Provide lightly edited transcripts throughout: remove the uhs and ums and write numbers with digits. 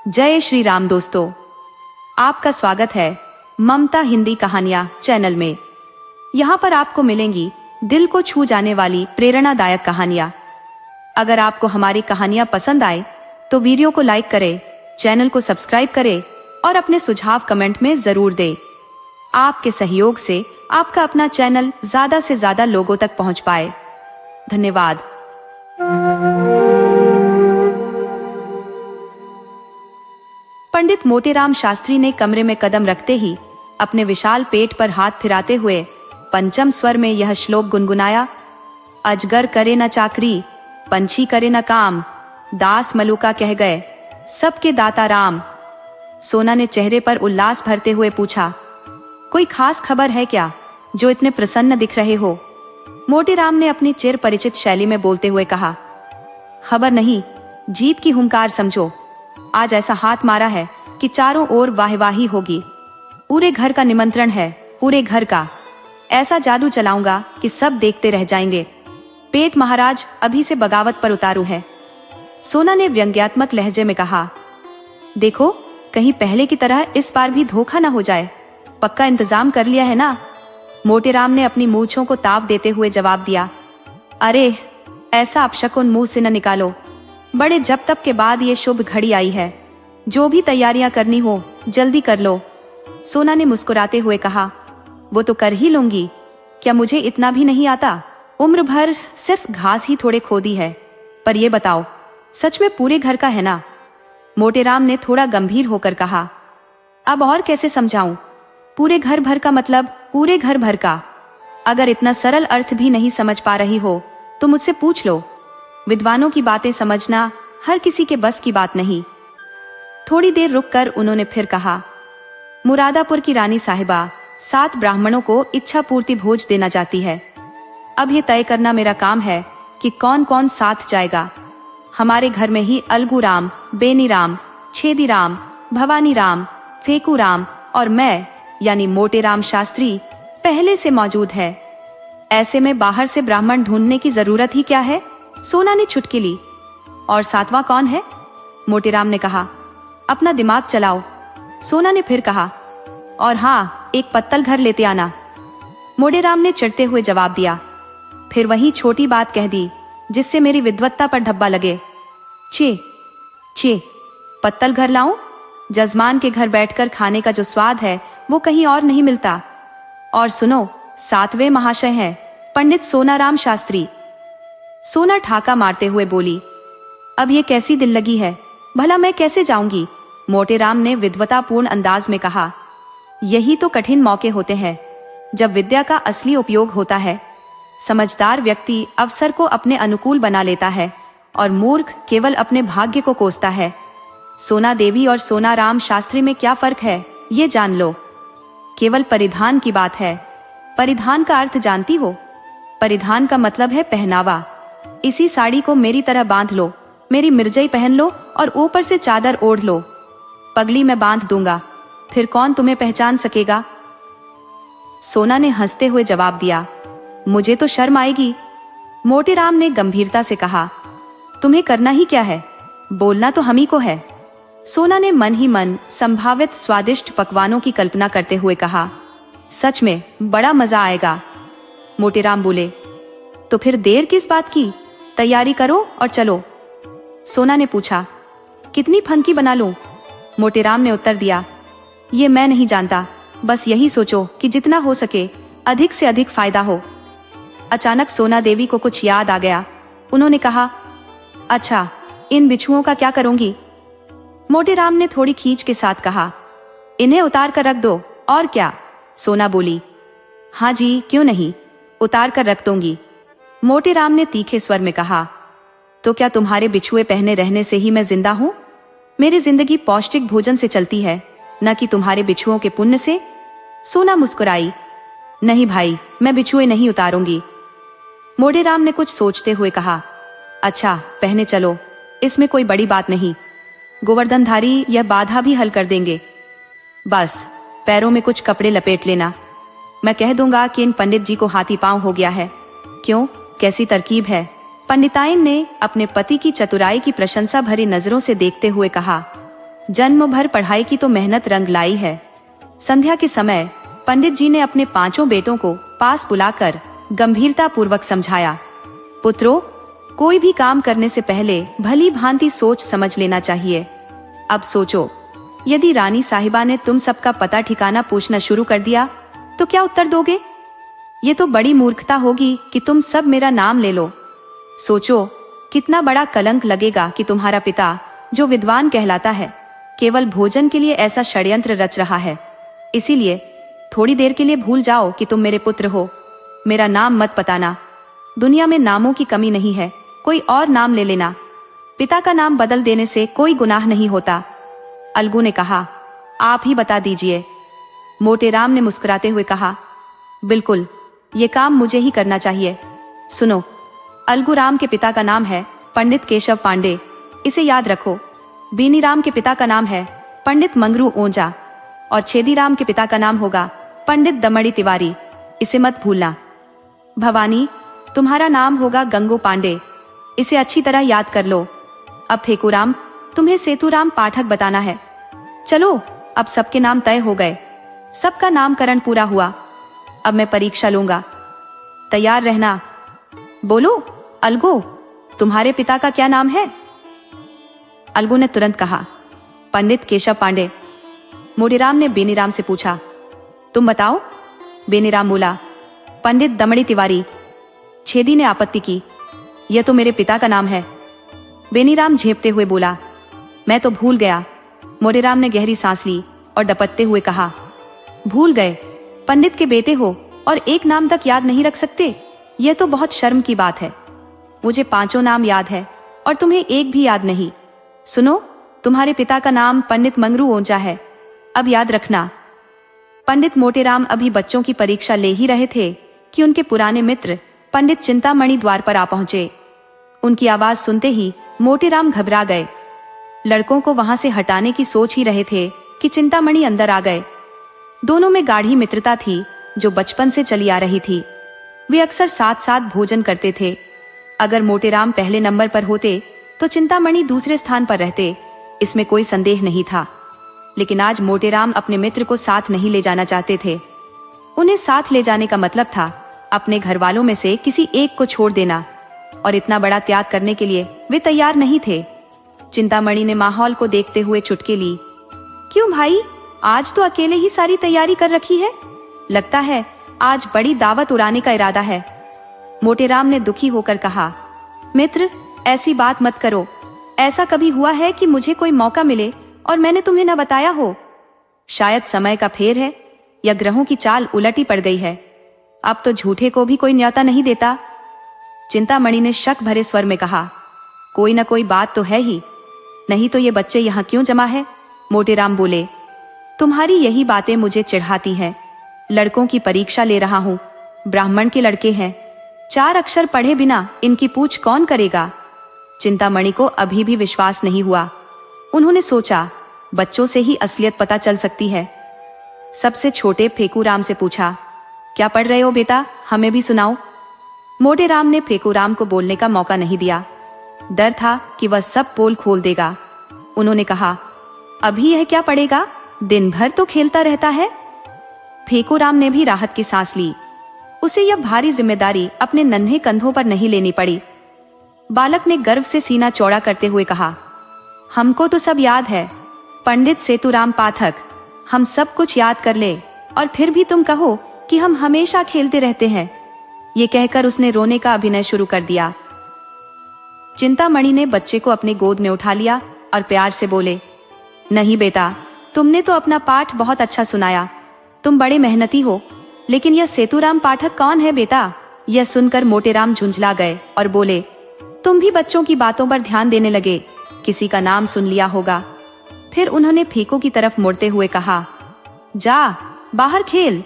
जय श्री राम दोस्तों, आपका स्वागत है ममता हिंदी कहानियां चैनल में। यहाँ पर आपको मिलेंगी दिल को छू जाने वाली प्रेरणादायक कहानियां। अगर आपको हमारी कहानियां पसंद आए तो वीडियो को लाइक करें, चैनल को सब्सक्राइब करें और अपने सुझाव कमेंट में जरूर दें। आपके सहयोग से आपका अपना चैनल ज्यादा से ज्यादा लोगों तक पहुंच पाए। धन्यवाद। पंडित मोतीराम शास्त्री ने कमरे में कदम रखते ही अपने विशाल पेट पर हाथ फिराते हुए पंचम स्वर में यह श्लोक गुनगुनाया। अजगर करे न चाकरी, पंछी करे न काम, दास मलुका कह गए, सबके दाता राम। सोना ने चेहरे पर उल्लास भरते हुए पूछा, कोई खास खबर है क्या जो इतने प्रसन्न दिख रहे हो? मोतीराम ने अपनी चिर परिचित शैली में बोलते हुए कहा, खबर नहीं, जीत की हुंकार समझो। आज ऐसा हाथ मारा है कि चारों ओर वाहवाही होगी। पूरे घर का निमंत्रण है, पूरे घर का। ऐसा जादू चलाऊंगा कि सब देखते रह जाएंगे। पेट महाराज अभी से बगावत पर उतारू है। सोना ने व्यंग्यात्मक लहजे में कहा, देखो कहीं पहले की तरह इस बार भी धोखा ना हो जाए। पक्का इंतजाम कर लिया है ना? मोतीराम ने अपनी मूंछों को ताव देते हुए जवाब दिया। अरे ऐसा अपशकुन मुंह से न निकालो। बड़े जब तब के बाद ये शुभ घड़ी आई है। जो भी तैयारियां करनी हो जल्दी कर लो। सोना ने मुस्कुराते हुए कहा, वो तो कर ही लूंगी। क्या मुझे इतना भी नहीं आता? उम्र भर सिर्फ घास ही थोड़े खोदी है। पर ये बताओ, सच में पूरे घर का है ना? मोतीराम ने थोड़ा गंभीर होकर कहा। अब और कैसे समझाऊं? पूरे घर भर का मतलब पूरे घर भर का। अगर इतना सरल अर्थ भी नहीं समझ पा रही हो तो मुझसे पूछ लो। विद्वानों की बातें समझना हर किसी के बस की बात नहीं। थोड़ी देर रुककर उन्होंने फिर कहा, मुरादापुर की रानी साहिबा 7 ब्राह्मणों को इच्छा पूर्ति भोज देना चाहती है। अब ये तय करना मेरा काम है कि कौन कौन साथ जाएगा। हमारे घर में ही अलगू राम, बेनी राम, छेदी राम, भवानी राम, फेकू राम और मैं यानी मोतीराम शास्त्री पहले से मौजूद है। ऐसे में बाहर से ब्राह्मण ढूंढने की जरूरत ही क्या है? सोना ने चुटकी ली। और 7वां कौन है? मोतीराम ने कहा। अपना दिमाग चलाओ। सोना ने फिर कहा, और हाँ, एक पत्तल घर लेते आना। मोतीराम ने चिढ़ते हुए जवाब दिया। फिर वही छोटी बात कह दी जिससे मेरी विद्वत्ता पर धब्बा लगे। छे पत्तल घर लाऊं? जजमान के घर बैठकर खाने का जो स्वाद है वो कहीं और नहीं मिलता। और सुनो, 7वें महाशय हैं पंडित सोनाराम शास्त्री। सोना ठाका मारते हुए बोली, अब ये कैसी दिल लगी है? भला मैं कैसे जाऊंगी? मोतीराम ने विद्वतापूर्ण अंदाज में कहा, यही तो कठिन मौके होते हैं जब विद्या का असली उपयोग होता है। समझदार व्यक्ति अवसर को अपने अनुकूल बना लेता है और मूर्ख केवल अपने भाग्य को कोसता है। सोना देवी और सोनाराम शास्त्री में क्या फर्क है ये जान लो। केवल परिधान की बात है। परिधान का अर्थ जानती हो? परिधान का मतलब है पहनावा। इसी साड़ी को मेरी तरह बांध लो, मेरी मिर्जई पहन लो और ऊपर से चादर ओढ़ लो। पगड़ी मैं बांध दूंगा, फिर कौन तुम्हें पहचान सकेगा? सोना ने हंसते हुए जवाब दिया, मुझे तो शर्म आएगी। मोतीराम ने गंभीरता से कहा, तुम्हें करना ही क्या है? बोलना तो हम ही को है। सोना ने मन ही मन संभावित स्वादिष्ट पकवानों की कल्पना करते हुए कहा, सच में बड़ा मजा आएगा। मोतीराम बोले, तो फिर देर किस बात की? तैयारी करो और चलो। सोना ने पूछा, कितनी फनकी बना लूं? मोतीराम ने उत्तर दिया, ये मैं नहीं जानता, बस यही सोचो कि जितना हो सके अधिक से अधिक फायदा हो। अचानक सोना देवी को कुछ याद आ गया। उन्होंने कहा, अच्छा, इन बिच्छुओं का क्या करूंगी? मोतीराम ने थोड़ी खींच के साथ कहा, इन्हें उतार कर रख दो। और क्या? सोना बोली, हाँ जी, क्यों नहीं, उतार कर रख दूंगी। मोतीराम ने तीखे स्वर में कहा, तो क्या तुम्हारे बिछुए पहने रहने से ही मैं जिंदा हूं? मेरी जिंदगी पौष्टिक भोजन से चलती है, न कि तुम्हारे बिछुओं के पुण्य से। सोना मुस्कुराई, नहीं भाई, मैं बिछुए नहीं उतारूंगी। मोतीराम ने कुछ सोचते हुए कहा, अच्छा पहने चलो, इसमें कोई बड़ी बात नहीं। गोवर्धनधारी यह बाधा भी हल कर देंगे। बस पैरों में कुछ कपड़े लपेट लेना। मैं कह दूंगा कि इन पंडित जी को हाथी पांव हो गया है। क्यों, कैसी तरकीब है? पंडिताइन ने अपने पति की चतुराई की प्रशंसा भरी नजरों से देखते हुए कहा। जन्म भर पढ़ाई की तो मेहनत रंग लाई है। संध्या के समय पंडित जी ने अपने 5 बेटों को पास बुलाकर गंभीरता पूर्वक समझाया, पुत्रों, कोई भी काम करने से पहले भली भांति सोच समझ लेना चाहिए। अब सोचो, यदि रानी साहिबा ने तुम सबका पता ठिकाना पूछना शुरू कर दिया तो क्या उत्तर दोगे? ये तो बड़ी मूर्खता होगी कि तुम सब मेरा नाम ले लो। सोचो, कितना बड़ा कलंक लगेगा कि तुम्हारा पिता, जो विद्वान कहलाता है, केवल भोजन के लिए ऐसा षड्यंत्र रच रहा है। इसीलिए थोड़ी देर के लिए भूल जाओ कि तुम मेरे पुत्र हो। मेरा नाम मत बताना। दुनिया में नामों की कमी नहीं है, कोई और नाम ले लेना। पिता का नाम बदल देने से कोई गुनाह नहीं होता। अलगू ने कहा, आप ही बता दीजिए। मोटेराम ने मुस्कुराते हुए कहा, बिल्कुल, ये काम मुझे ही करना चाहिए। सुनो, अलगूराम के पिता का नाम है पंडित केशव पांडे, इसे याद रखो। बेनीराम के पिता का नाम है पंडित मंगरू ओंजा और छेदीराम के पिता का नाम होगा पंडित दमड़ी तिवारी, इसे मत भूलना। भवानी, तुम्हारा नाम होगा गंगू पांडे, इसे अच्छी तरह याद कर लो। अब फेकूराम, तुम्हें सेतुराम पाठक बताना है। चलो, अब सबके नाम तय हो गए, सबका नामकरण पूरा हुआ। अब मैं परीक्षा लूंगा, तैयार रहना। बोलो अलगू, तुम्हारे पिता का क्या नाम है? अलगू ने तुरंत कहा, पंडित केशव पांडे। मोटेराम ने बेनीराम से पूछा, तुम बताओ? बेनीराम बोला, पंडित दमड़ी तिवारी। छेदी ने आपत्ति की, यह तो मेरे पिता का नाम है। बेनीराम झेपते हुए बोला, मैं तो भूल गया। मोटेराम ने गहरी सांस ली और डपटते हुए कहा, भूल गए? पंडित के बेटे हो और एक नाम तक याद नहीं रख सकते? यह तो बहुत शर्म की बात है। मुझे 5 नाम याद है और तुम्हें एक भी याद नहीं। सुनो, तुम्हारे पिता का नाम पंडित मंगरू ओंजा है, अब याद रखना। पंडित मोटेराम अभी बच्चों की परीक्षा ले ही रहे थे कि उनके पुराने मित्र पंडित चिंतामणि द्वार पर आ पहुंचे। उनकी आवाज सुनते ही मोटेराम घबरा गए। लड़कों को वहां से हटाने की सोच ही रहे थे कि चिंतामणि अंदर आ गए। दोनों में गाढ़ी मित्रता थी जो बचपन से चली आ रही थी। वे अक्सर साथ साथ भोजन करते थे। अगर मोटेराम पहले नंबर पर होते तो चिंतामणि दूसरे स्थान पर रहते, इसमें कोई संदेह नहीं था। लेकिन आज मोटेराम अपने मित्र को साथ नहीं ले जाना चाहते थे। उन्हें साथ ले जाने का मतलब था अपने घर वालों में से किसी एक को छोड़ देना, और इतना बड़ा त्याग करने के लिए वे तैयार नहीं थे। चिंतामणि ने माहौल को देखते हुए चुटकी ली, क्यों भाई, आज तो अकेले ही सारी तैयारी कर रखी है? लगता है आज बड़ी दावत उड़ाने का इरादा है। मोटेराम ने दुखी होकर कहा, मित्र, ऐसी बात मत करो। ऐसा कभी हुआ है कि मुझे कोई मौका मिले और मैंने तुम्हें न बताया हो? शायद समय का फेर है या ग्रहों की चाल उलटी पड़ गई है। अब तो झूठे को भी कोई न्योता नहीं देता। चिंतामणि ने शक भरे स्वर में कहा, कोई न कोई बात तो है ही, नहीं तो ये बच्चे यहाँ क्यों जमा है? मोटेराम बोले, तुम्हारी यही बातें मुझे चिढ़ाती हैं। लड़कों की परीक्षा ले रहा हूँ, ब्राह्मण के लड़के हैं, 4 अक्षर पढ़े बिना इनकी पूछ कौन करेगा? चिंतामणि को अभी भी विश्वास नहीं हुआ। उन्होंने सोचा, बच्चों से ही असलियत पता चल सकती है। सबसे छोटे फेकूराम से पूछा, क्या पढ़ रहे हो बेटा, हमें भी सुनाओ। मोटेराम ने फेकूराम को बोलने का मौका नहीं दिया। डर था कि वह सब पोल खोल देगा। उन्होंने कहा, अभी यह क्या पढ़ेगा, दिन भर तो खेलता रहता है। फेकूराम ने भी राहत की सांस ली। उसे यह भारी जिम्मेदारी अपने नन्हे कंधों पर नहीं लेनी पड़ी। बालक ने गर्व से सीना चौड़ा करते हुए कहा, हमको तो सब याद है पंडित सेतुराम पाठक, हम सब कुछ याद कर ले और फिर भी तुम कहो कि हम हमेशा खेलते रहते हैं। ये कहकर उसने रोने का अभिनय शुरू कर दिया। चिंतामणि ने बच्चे को अपने गोद में उठा लिया और प्यार से बोले, नहीं बेटा, तुमने तो अपना पाठ बहुत अच्छा सुनाया, तुम बड़े मेहनती हो, लेकिन यह सेतुराम पाठक कौन है बेटा? यह सुनकर मोटेराम झुंझला गए और बोले, तुम भी बच्चों की बातों पर ध्यान देने लगे, किसी का नाम सुन लिया होगा। फिर उन्होंने फेको की तरफ मुड़ते हुए कहा, जा बाहर खेल।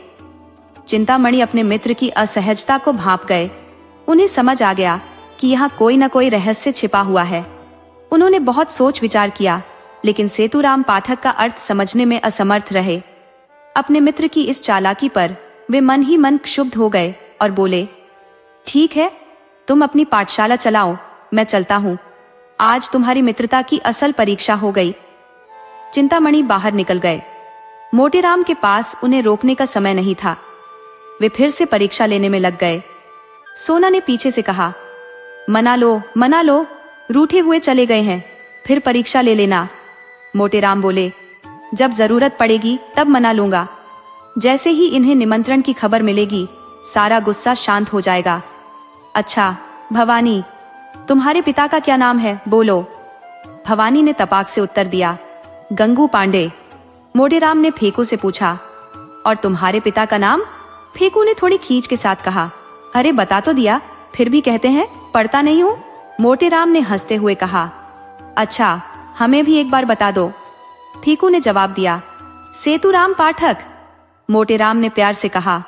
चिंतामणि अपने मित्र की असहजता को भांप गए। उन्हें समझ आ गया कि यहाँ कोई न कोई रहस्य छिपा हुआ है। उन्होंने बहुत सोच विचार किया, लेकिन सेतुराम पाठक का अर्थ समझने में असमर्थ रहे। अपने मित्र की इस चालाकी पर वे मन ही मन क्षुब्ध हो गए और बोले, ठीक है, तुम अपनी पाठशाला चलाओ, मैं चलता हूँ। आज तुम्हारी मित्रता की असल परीक्षा हो गई। चिंतामणि बाहर निकल गए। मोटेराम के पास उन्हें रोकने का समय नहीं था। वे फिर से परीक्षा लेने में लग गए। सोना ने पीछे से कहा, मना लो, रूठे हुए चले गए हैं, फिर परीक्षा ले लेना। मोटेराम बोले, जब जरूरत पड़ेगी तब मना लूंगा। जैसे ही इन्हें निमंत्रण की खबर मिलेगी सारा गुस्सा शांत हो जाएगा। अच्छा भवानी, तुम्हारे पिता का क्या नाम है, बोलो। भवानी ने तपाक से उत्तर दिया, गंगू पांडे। मोटेराम ने फेकू से पूछा, और तुम्हारे पिता का नाम? फेकू ने थोड़ी खींच के साथ कहा, अरे बता तो दिया, फिर भी कहते हैं पढ़ता नहीं हूं। मोटेराम ने हंसते हुए कहा, अच्छा हमें भी एक बार बता दो। फेकू ने जवाब दिया, सेतुराम पाठक। मोटेराम ने प्यार से कहा,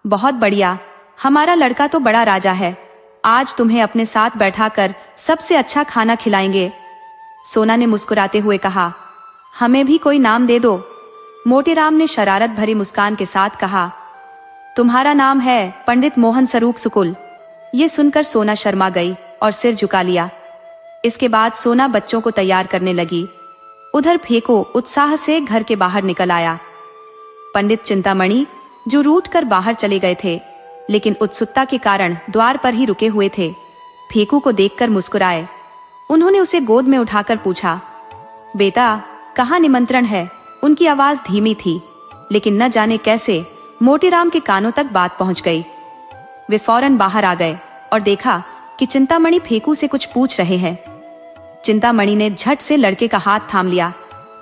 बहुत बढ़िया, हमारा लड़का तो बड़ा राजा है, आज तुम्हें अपने साथ बैठाकर सबसे अच्छा खाना खिलाएंगे। सोना ने मुस्कुराते हुए कहा, हमें भी कोई नाम दे दो। मोटेराम ने शरारत भरी मुस्कान के साथ कहा, तुम्हारा नाम है पंडित मोहन सरूख सुकुल। ये सुनकर सोना शर्मा गई और सिर झुका लिया। इसके बाद सोना बच्चों को तैयार करने लगी। उधर फेको उत्साह से घर के बाहर निकल आया। पंडित चिंतामणि, जो रूठ कर बाहर चले गए थे लेकिन उत्सुकता के कारण द्वार पर ही रुके हुए थे, फेकू को देखकर मुस्कुराए। उन्होंने उसे गोद में उठाकर पूछा, बेटा कहाँ निमंत्रण है? उनकी आवाज धीमी थी, लेकिन न जाने कैसे मोटेराम के कानों तक बात पहुंच गई। वे फौरन बाहर आ गए और देखा कि चिंतामणि फेकू से कुछ पूछ रहे हैं। चिंतामणि ने झट से लड़के का हाथ थाम लिया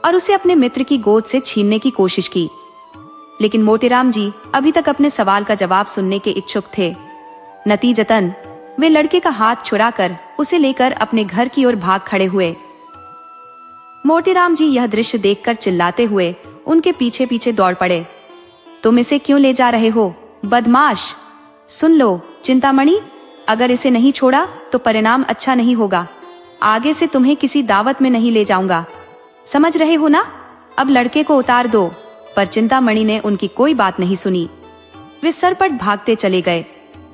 और उसे अपने मित्र की गोद से छीनने की कोशिश की, लेकिन मोटेराम जी अभी तक अपने सवाल का जवाब सुनने के इच्छुक थे। नतीजतन वे लड़के का हाथ छुड़ाकर उसे लेकर अपने घर की ओर भाग खड़े हुए। मोटेराम जी यह दृश्य देखकर चिल्लाते हुए उनके पीछे पीछे दौड़ पड़े। तुम इसे क्यों ले जा रहे हो, बदमाश? सुन लो चिंतामणि, अगर इसे नहीं छोड़ा तो परिणाम अच्छा नहीं होगा। आगे से तुम्हें किसी दावत में नहीं ले जाऊंगा, समझ रहे हो ना? अब लड़के को उतार दो। पर चिंतामणि ने उनकी कोई बात नहीं सुनी। वे सरपट भागते चले गए।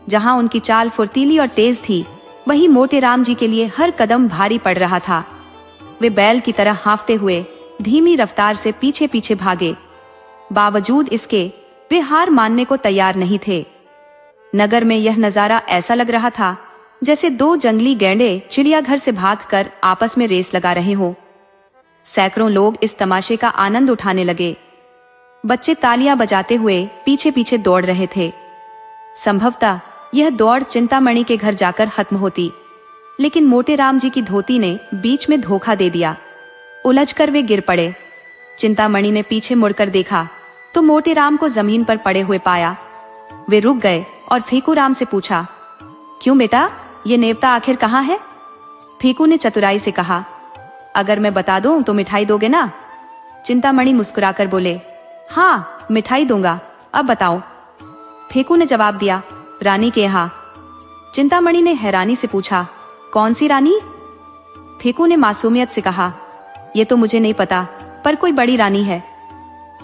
जहां उनकी चाल फुर्तीली और तेज थी, वहीं मोटेराम जी के लिए हर कदम भारी पड़ रहा था। वे बैल की तरह हांफते हुए धीमी रफ्तार से पीछे पीछे भागे। बावजूद इसके वे हार मानने को तैयार नहीं थे। नगर में यह नजारा ऐसा लग रहा था जैसे दो जंगली गैंडे चिड़ियाघर से भागकर आपस में रेस लगा रहे हो। सैकड़ों लोग इस तमाशे का आनंद उठाने लगे। बच्चे तालियां बजाते हुए पीछे पीछे दौड़ रहे थे। संभवतः यह दौड़ चिंतामणि के घर जाकर खत्म होती, लेकिन मोटेराम जी की धोती ने बीच में धोखा दे दिया। उलझकर वे गिर पड़े। चिंतामणि ने पीछे मुड़कर देखा तो मोटेराम को जमीन पर पड़े हुए पाया। वे रुक गए और फेकूराम से पूछा, क्यों बेटा, ये नेवता आखिर कहाँ है? फेकू ने चतुराई से कहा, अगर मैं बता दूं तो मिठाई दोगे ना? चिंतामणि मुस्कुराकर बोले, हाँ मिठाई दूंगा, अब बताओ। फेकू ने जवाब दिया, रानी के यहाँ। चिंतामणि ने हैरानी से पूछा, कौन सी रानी? फेकू ने मासूमियत से कहा, ये तो मुझे नहीं पता, पर कोई बड़ी रानी है।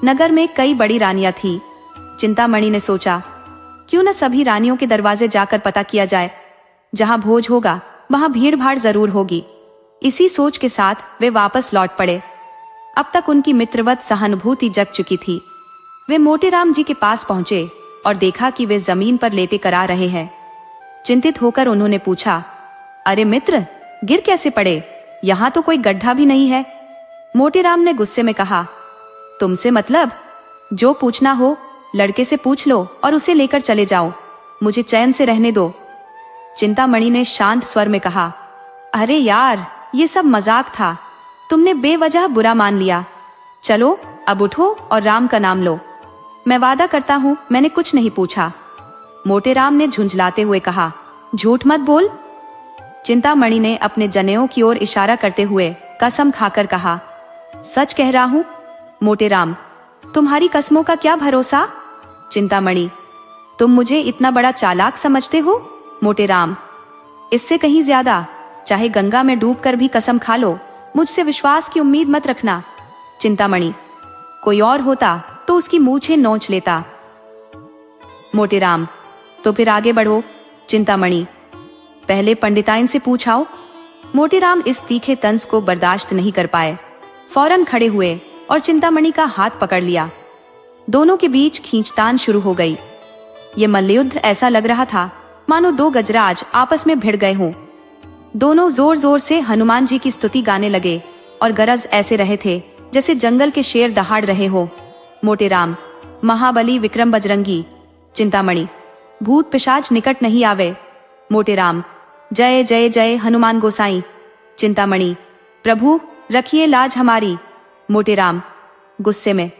नगर में कई बड़ी रानियां थी। चिंतामणि ने सोचा, क्यों न सभी रानियों के दरवाजे जाकर पता किया जाए। जहां भोज होगा वहां भीड़ भाड़ जरूर होगी। इसी सोच के साथ वे वापस लौट पड़े। अब तक उनकी मित्रवत सहानुभूति जग चुकी थी। वे मोटेराम जी के पास पहुंचे और देखा कि वे जमीन पर लेटे करा रहे हैं। चिंतित होकर उन्होंने पूछा, अरे मित्र, गिर कैसे पड़े? यहाँ तो कोई गड्ढा भी नहीं है। मोटेराम ने गुस्से में कहा, तुमसे मतलब? जो पूछना हो लड़के से पूछ लो और उसे लेकर चले जाओ, मुझे चैन से रहने दो। चिंतामणि ने शांत स्वर में कहा, अरे यार, ये सब मजाक था, तुमने बेवजह बुरा मान लिया। चलो अब उठो और राम का नाम लो। मैं वादा करता हूं मैंने कुछ नहीं पूछा। मोटेराम ने झुंझलाते हुए कहा, झूठ मत बोल। चिंतामणि ने अपने जनेऊ की ओर इशारा करते हुए कसम खाकर कहा, सच कह रहा हूं। मोटेराम, तुम्हारी कसमों का क्या भरोसा? चिंतामणि, तुम मुझे इतना बड़ा चालाक समझते हो? मोटेराम, इससे कहीं ज्यादा, चाहे गंगा में डूबकर भी कसम खा लो, मुझसे विश्वास की उम्मीद मत रखना। चिंतामणि, कोई और होता तो उसकी मूछें नोच लेता। मोटेराम, तो फिर आगे बढ़ो। चिंतामणि, पहले पंडिताइन से पूछाओ। मोटेराम इस तीखे तंज को बर्दाश्त नहीं कर पाए। फौरन खड़े हुए और चिंतामणि का हाथ पकड़ लिया। दोनों के बीच खींचतान शुरू हो गई। ये मल्लयुद्ध ऐसा लग रहा था मानो दो गजराज आपस में भिड़ गए हों। दोनों जोर जोर से हनुमान जी की स्तुति गाने लगे और गरज ऐसे रहे थे जैसे जंगल के शेर दहाड़ रहे हो। मोटे राम, महाबली विक्रम बजरंगी। चिंतामणि, भूत पिशाच निकट नहीं आवे। मोटे राम, जय जय जय हनुमान गोसाई। चिंतामणि, प्रभु रखिए लाज हमारी। मोटे राम गुस्से में,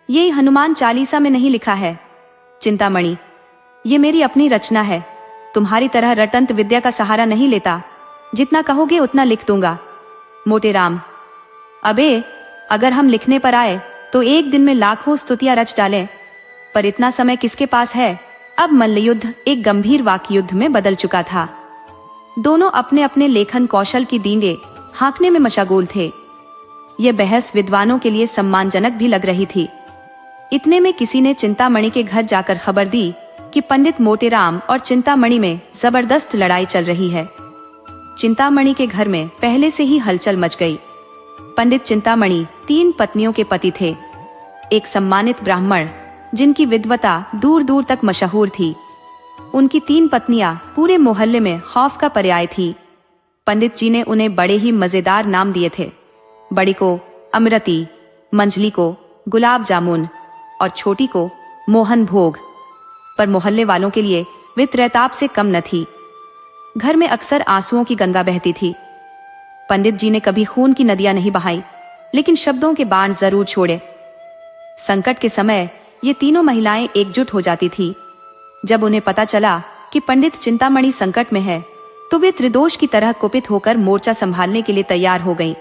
ये हनुमान चालीसा में नहीं लिखा है। चिंतामणि, ये मेरी अपनी रचना है, तुम्हारी तरह रटंत विद्या का सहारा नहीं लेता, जितना कहोगे उतना लिख दूंगा। मोटे राम, अबे अगर हम लिखने पर आए तो एक दिन में लाखों स्तुतियां रच डालें, पर इतना समय किसके पास है। अब मल्लयुद्ध एक गंभीर वाकयुद्ध में बदल चुका था। दोनों अपने अपने लेखन कौशल की डींगे हाँकने में मशगूल थे। यह बहस विद्वानों के लिए सम्मानजनक भी लग रही थी। इतने में किसी ने चिंतामणि के घर जाकर खबर दी कि पंडित मोटेराम और चिंतामणि में जबरदस्त लड़ाई चल रही है। चिंतामणि के घर में पहले से ही हलचल मच गई। पंडित चिंतामणि 3 पत्नियों के पति थे। एक सम्मानित ब्राह्मण जिनकी विद्वता दूर दूर तक मशहूर थी। उनकी 3 पत्नियां पूरे मोहल्ले में खौफ का पर्याय थी। पंडित जी ने उन्हें बड़े ही मजेदार नाम दिए थे। बड़ी को अमृति, मंझली को गुलाब जामुन और छोटी को मोहन भोग। पर मोहल्ले वालों के लिए वे त्रैताप से कम न थी। घर में अक्सर आंसुओं की गंगा बहती थी। पंडित जी ने कभी खून की नदियां नहीं बहाई, लेकिन शब्दों के बाण जरूर छोड़े। संकट के समय ये तीनों महिलाएं एकजुट हो जाती थी। जब उन्हें पता चला कि पंडित चिंतामणि संकट में है, तो वे त्रिदोष की तरह कुपित होकर मोर्चा संभालने के लिए तैयार हो गईं।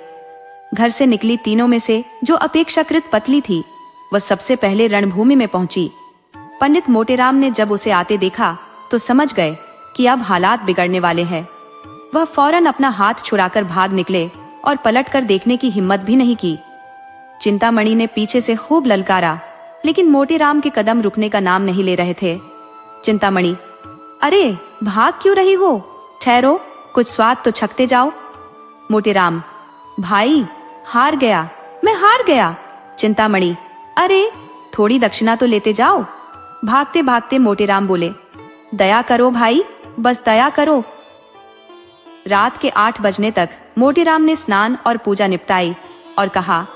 घर से निकली तीनों में से जो अपेक्षाकृत पतली थी, वह सबसे पहले रणभूमि में पहुंची। पंडित मोटेराम ने जब उसे आते देखा तो समझ गए कि अब हालात बिगड़ने वाले हैं। वह फौरन अपना हाथ छुड़ाकर भाग निकले और पलटकर देखने की हिम्मत भी नहीं की। चिंतामणि ने पीछे से खूब ललकारा, लेकिन मोटेराम के कदम रुकने का नाम नहीं ले रहे थे। चिंतामणि, अरे भाग क्यों रही हो? ठहरो, कुछ स्वाद तो चखते जाओ। मोटेराम, भाई हार गया, मैं हार गया। चिंतामणि, अरे थोड़ी दक्षिणा तो लेते जाओ। भागते भागते मोटेराम बोले, दया करो भाई, बस दया करो। रात के 8 बजने तक मोटेराम ने स्नान और पूजा निपटाई और कहा,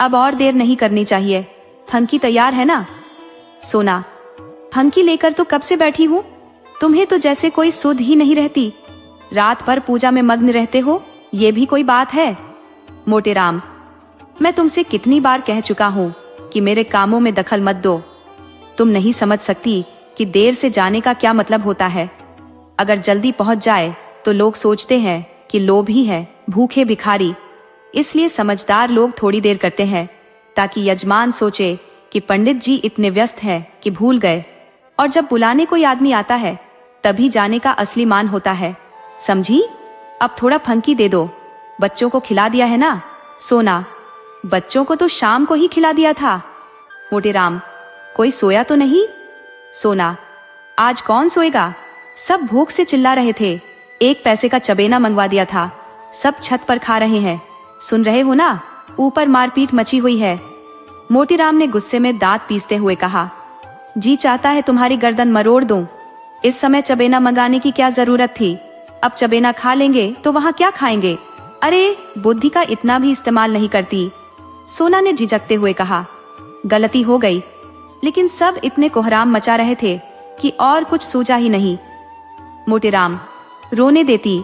अब और देर नहीं करनी चाहिए। फंकी तैयार है ना? सोना, फंकी लेकर तो कब से बैठी हूँ, तुम्हें तो जैसे कोई सुध ही नहीं रहती। रात भर पूजा में मग्न रहते हो, ये भी कोई बात है? मोटेराम, मैं तुमसे कितनी बार कह चुका हूँ कि मेरे कामों में दखल मत दो। तुम नहीं समझ सकती कि देर से जाने का क्या मतलब होता है। अगर जल्दी पहुंच जाए तो लोग सोचते हैं कि लोभी है, भूखे भिखारी। इसलिए समझदार लोग थोड़ी देर करते हैं, ताकि यजमान सोचे कि पंडित जी इतने व्यस्त हैं कि भूल गए। और जब बुलाने कोई आदमी आता है, तभी जाने का असली मान होता है। समझी? अब थोड़ा फंकी दे दो। बच्चों को खिला दिया है ना? सोना, बच्चों को तो शाम को ही खिला दिया था। मोटेराम, कोई सोया तो नहीं? सोना, आज कौन सोएगा? सब भूख से चिल्ला रहे थे। 1 पैसे का चबेना मंगवा दिया था, सब छत पर खा रहे हैं। सुन रहे हो ना? ऊपर मारपीट मची हुई है। मोटेराम ने गुस्से में दांत पीसते हुए कहा, जी चाहता है तुम्हारी गर्दन मरोड़ दूं। इस समय चबेना मंगाने की क्या जरूरत थी? अब चबेना खा लेंगे तो वहां क्या खाएंगे? अरे बुद्धि का इतना भी इस्तेमाल नहीं करती। सोना ने झिझकते हुए कहा, गलती हो गई, लेकिन सब इतने कोहराम मचा रहे थे कि और कुछ सूझा ही नहीं। मोटेराम, रोने देती,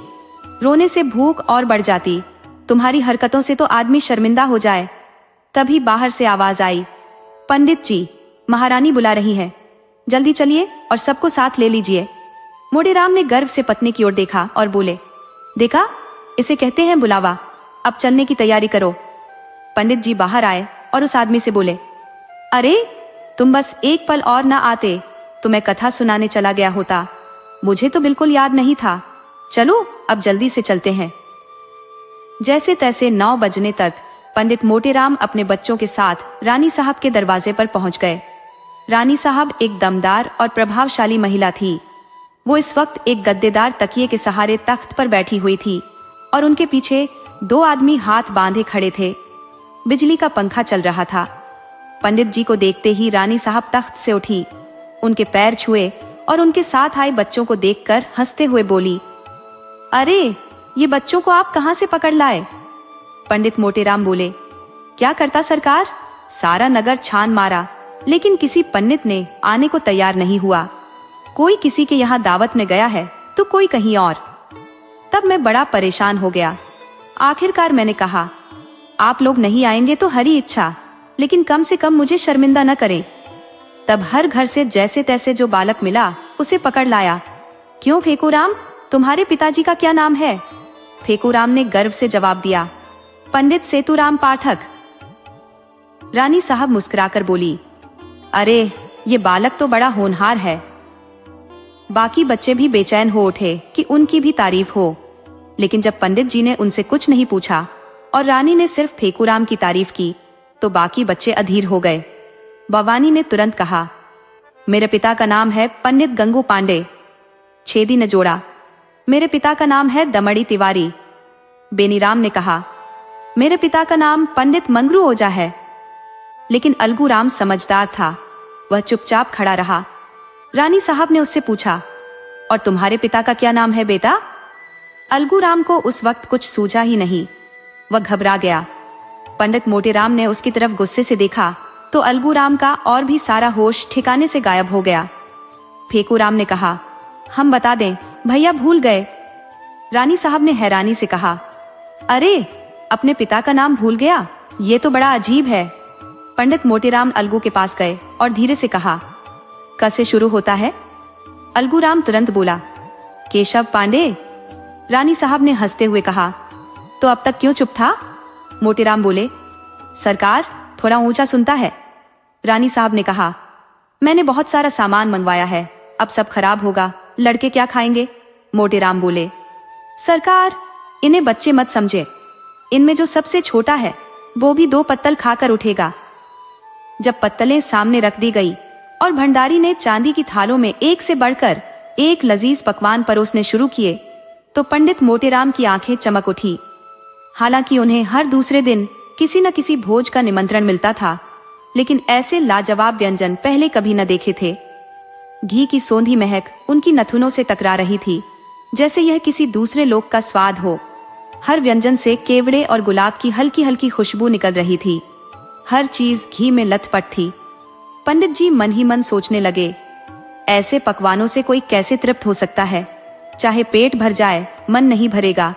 रोने से भूख और बढ़ जाती। तुम्हारी हरकतों से तो आदमी शर्मिंदा हो जाए। तभी बाहर से आवाज आई, पंडित जी, महारानी बुला रही है, जल्दी चलिए और सबको साथ ले लीजिए। मोटेराम ने गर्व से पत्नी की ओर देखा और बोले, देखा, इसे कहते हैं बुलावा। अब चलने की तैयारी करो। पंडित जी बाहर आए और उस आदमी से बोले, अरे तुम बस एक पल और ना आते तो मैं कथा सुनाने चला गया होता। मुझे तो बिल्कुल याद नहीं था। चलो अब जल्दी से चलते हैं। जैसे तैसे 9 बजने तक पंडित मोटेराम अपने बच्चों के साथ रानी साहब के दरवाजे पर पहुंच गए। रानी साहब एक दमदार और प्रभावशाली महिला थी। वो इस वक्त एक गद्देदार तकिए के सहारे तख्त पर बैठी हुई थी और उनके पीछे 2 आदमी हाथ बांधे खड़े थे। बिजली का पंखा चल रहा था। पंडित जी को देखते ही रानी साहब तख्त से उठी, उनके पैर छुए और उनके साथ आए बच्चों को देखकर हंसते हुए बोली, अरे ये बच्चों को आप कहां से पकड़ लाए? पंडित मोटेराम बोले, क्या करता सरकार, सारा नगर छान मारा लेकिन किसी पंडित ने आने को तैयार नहीं हुआ। कोई किसी के यहाँ दावत में गया है तो कोई कहीं और। तब मैं बड़ा परेशान हो गया। आखिरकार मैंने कहा, आप लोग नहीं आएंगे तो हरी इच्छा, लेकिन कम से कम मुझे शर्मिंदा न करें। तब हर घर से जैसे तैसे जो बालक मिला उसे पकड़ लाया। क्यों फेकूराम, तुम्हारे पिताजी का क्या नाम है? फेकूराम ने गर्व से जवाब दिया, पंडित सेतुराम पाठक। रानी साहब मुस्कुराकर बोली, अरे ये बालक तो बड़ा होनहार है। बाकी बच्चे भी बेचैन हो उठे कि उनकी भी तारीफ हो, लेकिन जब पंडित जी ने उनसे कुछ नहीं पूछा और रानी ने सिर्फ फेकूराम की तारीफ की तो बाकी बच्चे अधीर हो गए। भवानी ने तुरंत कहा, मेरे पिता का नाम है पंडित गंगू पांडे। छेदी ने जोड़ा, मेरे पिता का नाम है दमड़ी तिवारी। बेनीराम ने कहा, मेरे पिता का नाम पंडित मंगरू ओझा है। लेकिन अलगूराम समझदार था, वह चुपचाप खड़ा रहा। रानी साहब ने उससे पूछा, और तुम्हारे पिता का क्या नाम है बेटा? अलगूराम को उस वक्त कुछ सूझा ही नहीं, वह घबरा गया। पंडित मोटेराम ने उसकी तरफ गुस्से से देखा तो अलगूराम का और भी सारा होश ठिकाने से गायब हो गया। फेकूराम ने कहा, हम बता दें, भैया भूल गए। रानी साहब ने हैरानी से कहा, अरे अपने पिता का नाम भूल गया, ये तो बड़ा अजीब है। पंडित मोटेराम अलगू के पास गए और धीरे से कहा, क से शुरू होता है? अलगूराम तुरंत बोला, केशव पांडे। रानी साहब ने हंसते हुए कहा, तो अब तक क्यों चुप था? मोटेराम बोले, सरकार थोड़ा ऊंचा सुनता है। रानी साहब ने कहा, मैंने बहुत सारा सामान मंगवाया है, अब सब खराब होगा, लड़के क्या खाएंगे? मोटेराम बोले, सरकार इन्हें बच्चे मत समझे, इनमें जो सबसे छोटा है वो भी 2 पत्तल खाकर उठेगा। जब पत्तलें सामने रख दी गई और भंडारी ने चांदी की थालों में एक से बढ़कर एक लजीज पकवान परोसने शुरू किए तो पंडित मोटेराम की आंखें चमक उठी। हालांकि उन्हें हर दूसरे दिन किसी न किसी भोज का निमंत्रण मिलता था, लेकिन ऐसे लाजवाब व्यंजन पहले कभी न देखे थे। घी की सोंधी महक उनकी नथुनों से टकरा रही थी, जैसे यह किसी दूसरे लोक का स्वाद हो। हर व्यंजन से केवड़े और गुलाब की हल्की हल्की खुशबू निकल रही थी। हर चीज घी में लथपथ थी। पंडित जी मन ही मन सोचने लगे, ऐसे पकवानों से कोई कैसे तृप्त हो सकता है? चाहे पेट भर जाए, मन नहीं भरेगा।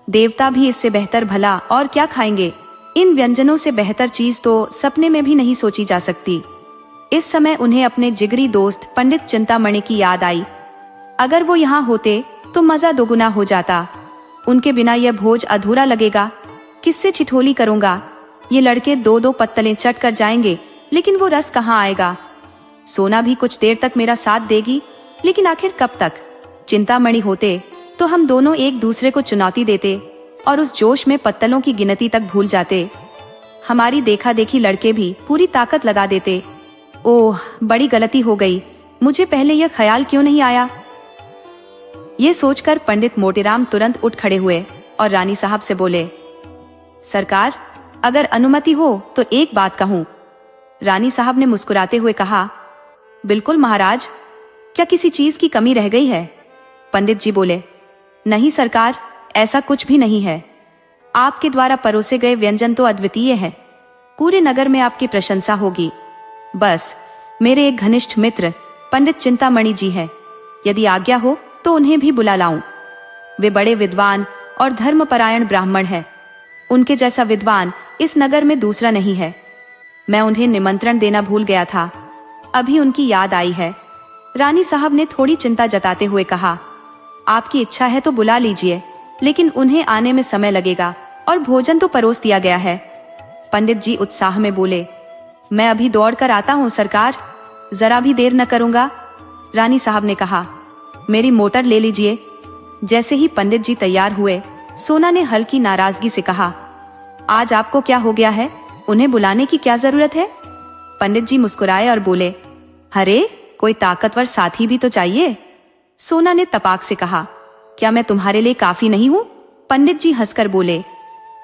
देवता भी इससे बेहतर भला और क्या खाएंगे? इन व्यंजनों से बेहतर चीज तो सपने में भी नहीं सोची जा सकती। इस समय उन्हें अपने जिगरी दोस्त पंडित चिंतामणि की याद आई। अगर वो यहाँ होते तो मजा दोगुना हो जाता। उनके बिना यह भोज अधूरा लगेगा। किससे ठिठोली करूंगा? ये लड़के 2-2 पत्तलें चट कर जाएंगे, लेकिन वो रस कहाँ आएगा? सोना भी कुछ देर तक मेरा साथ देगी, लेकिन आखिर कब तक? चिंतामणि होते तो हम दोनों एक दूसरे को चुनौती देते और उस जोश में पत्तलों की गिनती तक भूल जाते। हमारी देखा देखी लड़के भी पूरी ताकत लगा देते। ओह, बड़ी गलती हो गई, मुझे पहले यह ख्याल क्यों नहीं आया? ये सोचकर पंडित मोटेराम तुरंत उठ खड़े हुए और रानी साहब से बोले, सरकार अगर अनुमति हो तो एक बात कहूं। रानी साहब ने मुस्कुराते हुए कहा, बिल्कुल महाराज, क्या किसी चीज की कमी रह गई है? पंडित जी बोले, नहीं सरकार, ऐसा कुछ भी नहीं है। आपके द्वारा परोसे गए व्यंजन तो अद्वितीय है, पूरे नगर में आपकी प्रशंसा होगी। बस मेरे एक घनिष्ठ मित्र पंडित चिंतामणि जी है, यदि आज्ञा हो तो उन्हें भी बुला लाऊं। वे बड़े विद्वान और धर्मपरायण ब्राह्मण हैं। उनके जैसा विद्वान इस नगर में दूसरा नहीं है। मैं उन्हें निमंत्रण देना भूल गया था, अभी उनकी याद आई है। रानी साहब ने थोड़ी चिंता जताते हुए कहा, आपकी इच्छा है तो बुला लीजिए, लेकिन उन्हें आने में समय लगेगा और भोजन तो परोस दिया गया है। पंडित जी उत्साह में बोले, मैं अभी दौड़ कर आता हूँ सरकार, जरा भी देर न करूंगा। रानी साहब ने कहा, मेरी मोटर ले लीजिए। जैसे ही पंडित जी तैयार हुए, सोना ने हल्की नाराजगी से कहा, आज आपको क्या हो गया है? उन्हें बुलाने की क्या जरूरत है? पंडित जी मुस्कुराए और बोले, अरे कोई ताकतवर साथी भी तो चाहिए। सोना ने तपाक से कहा, क्या मैं तुम्हारे लिए काफी नहीं हूँ? पंडित जी हंसकर बोले,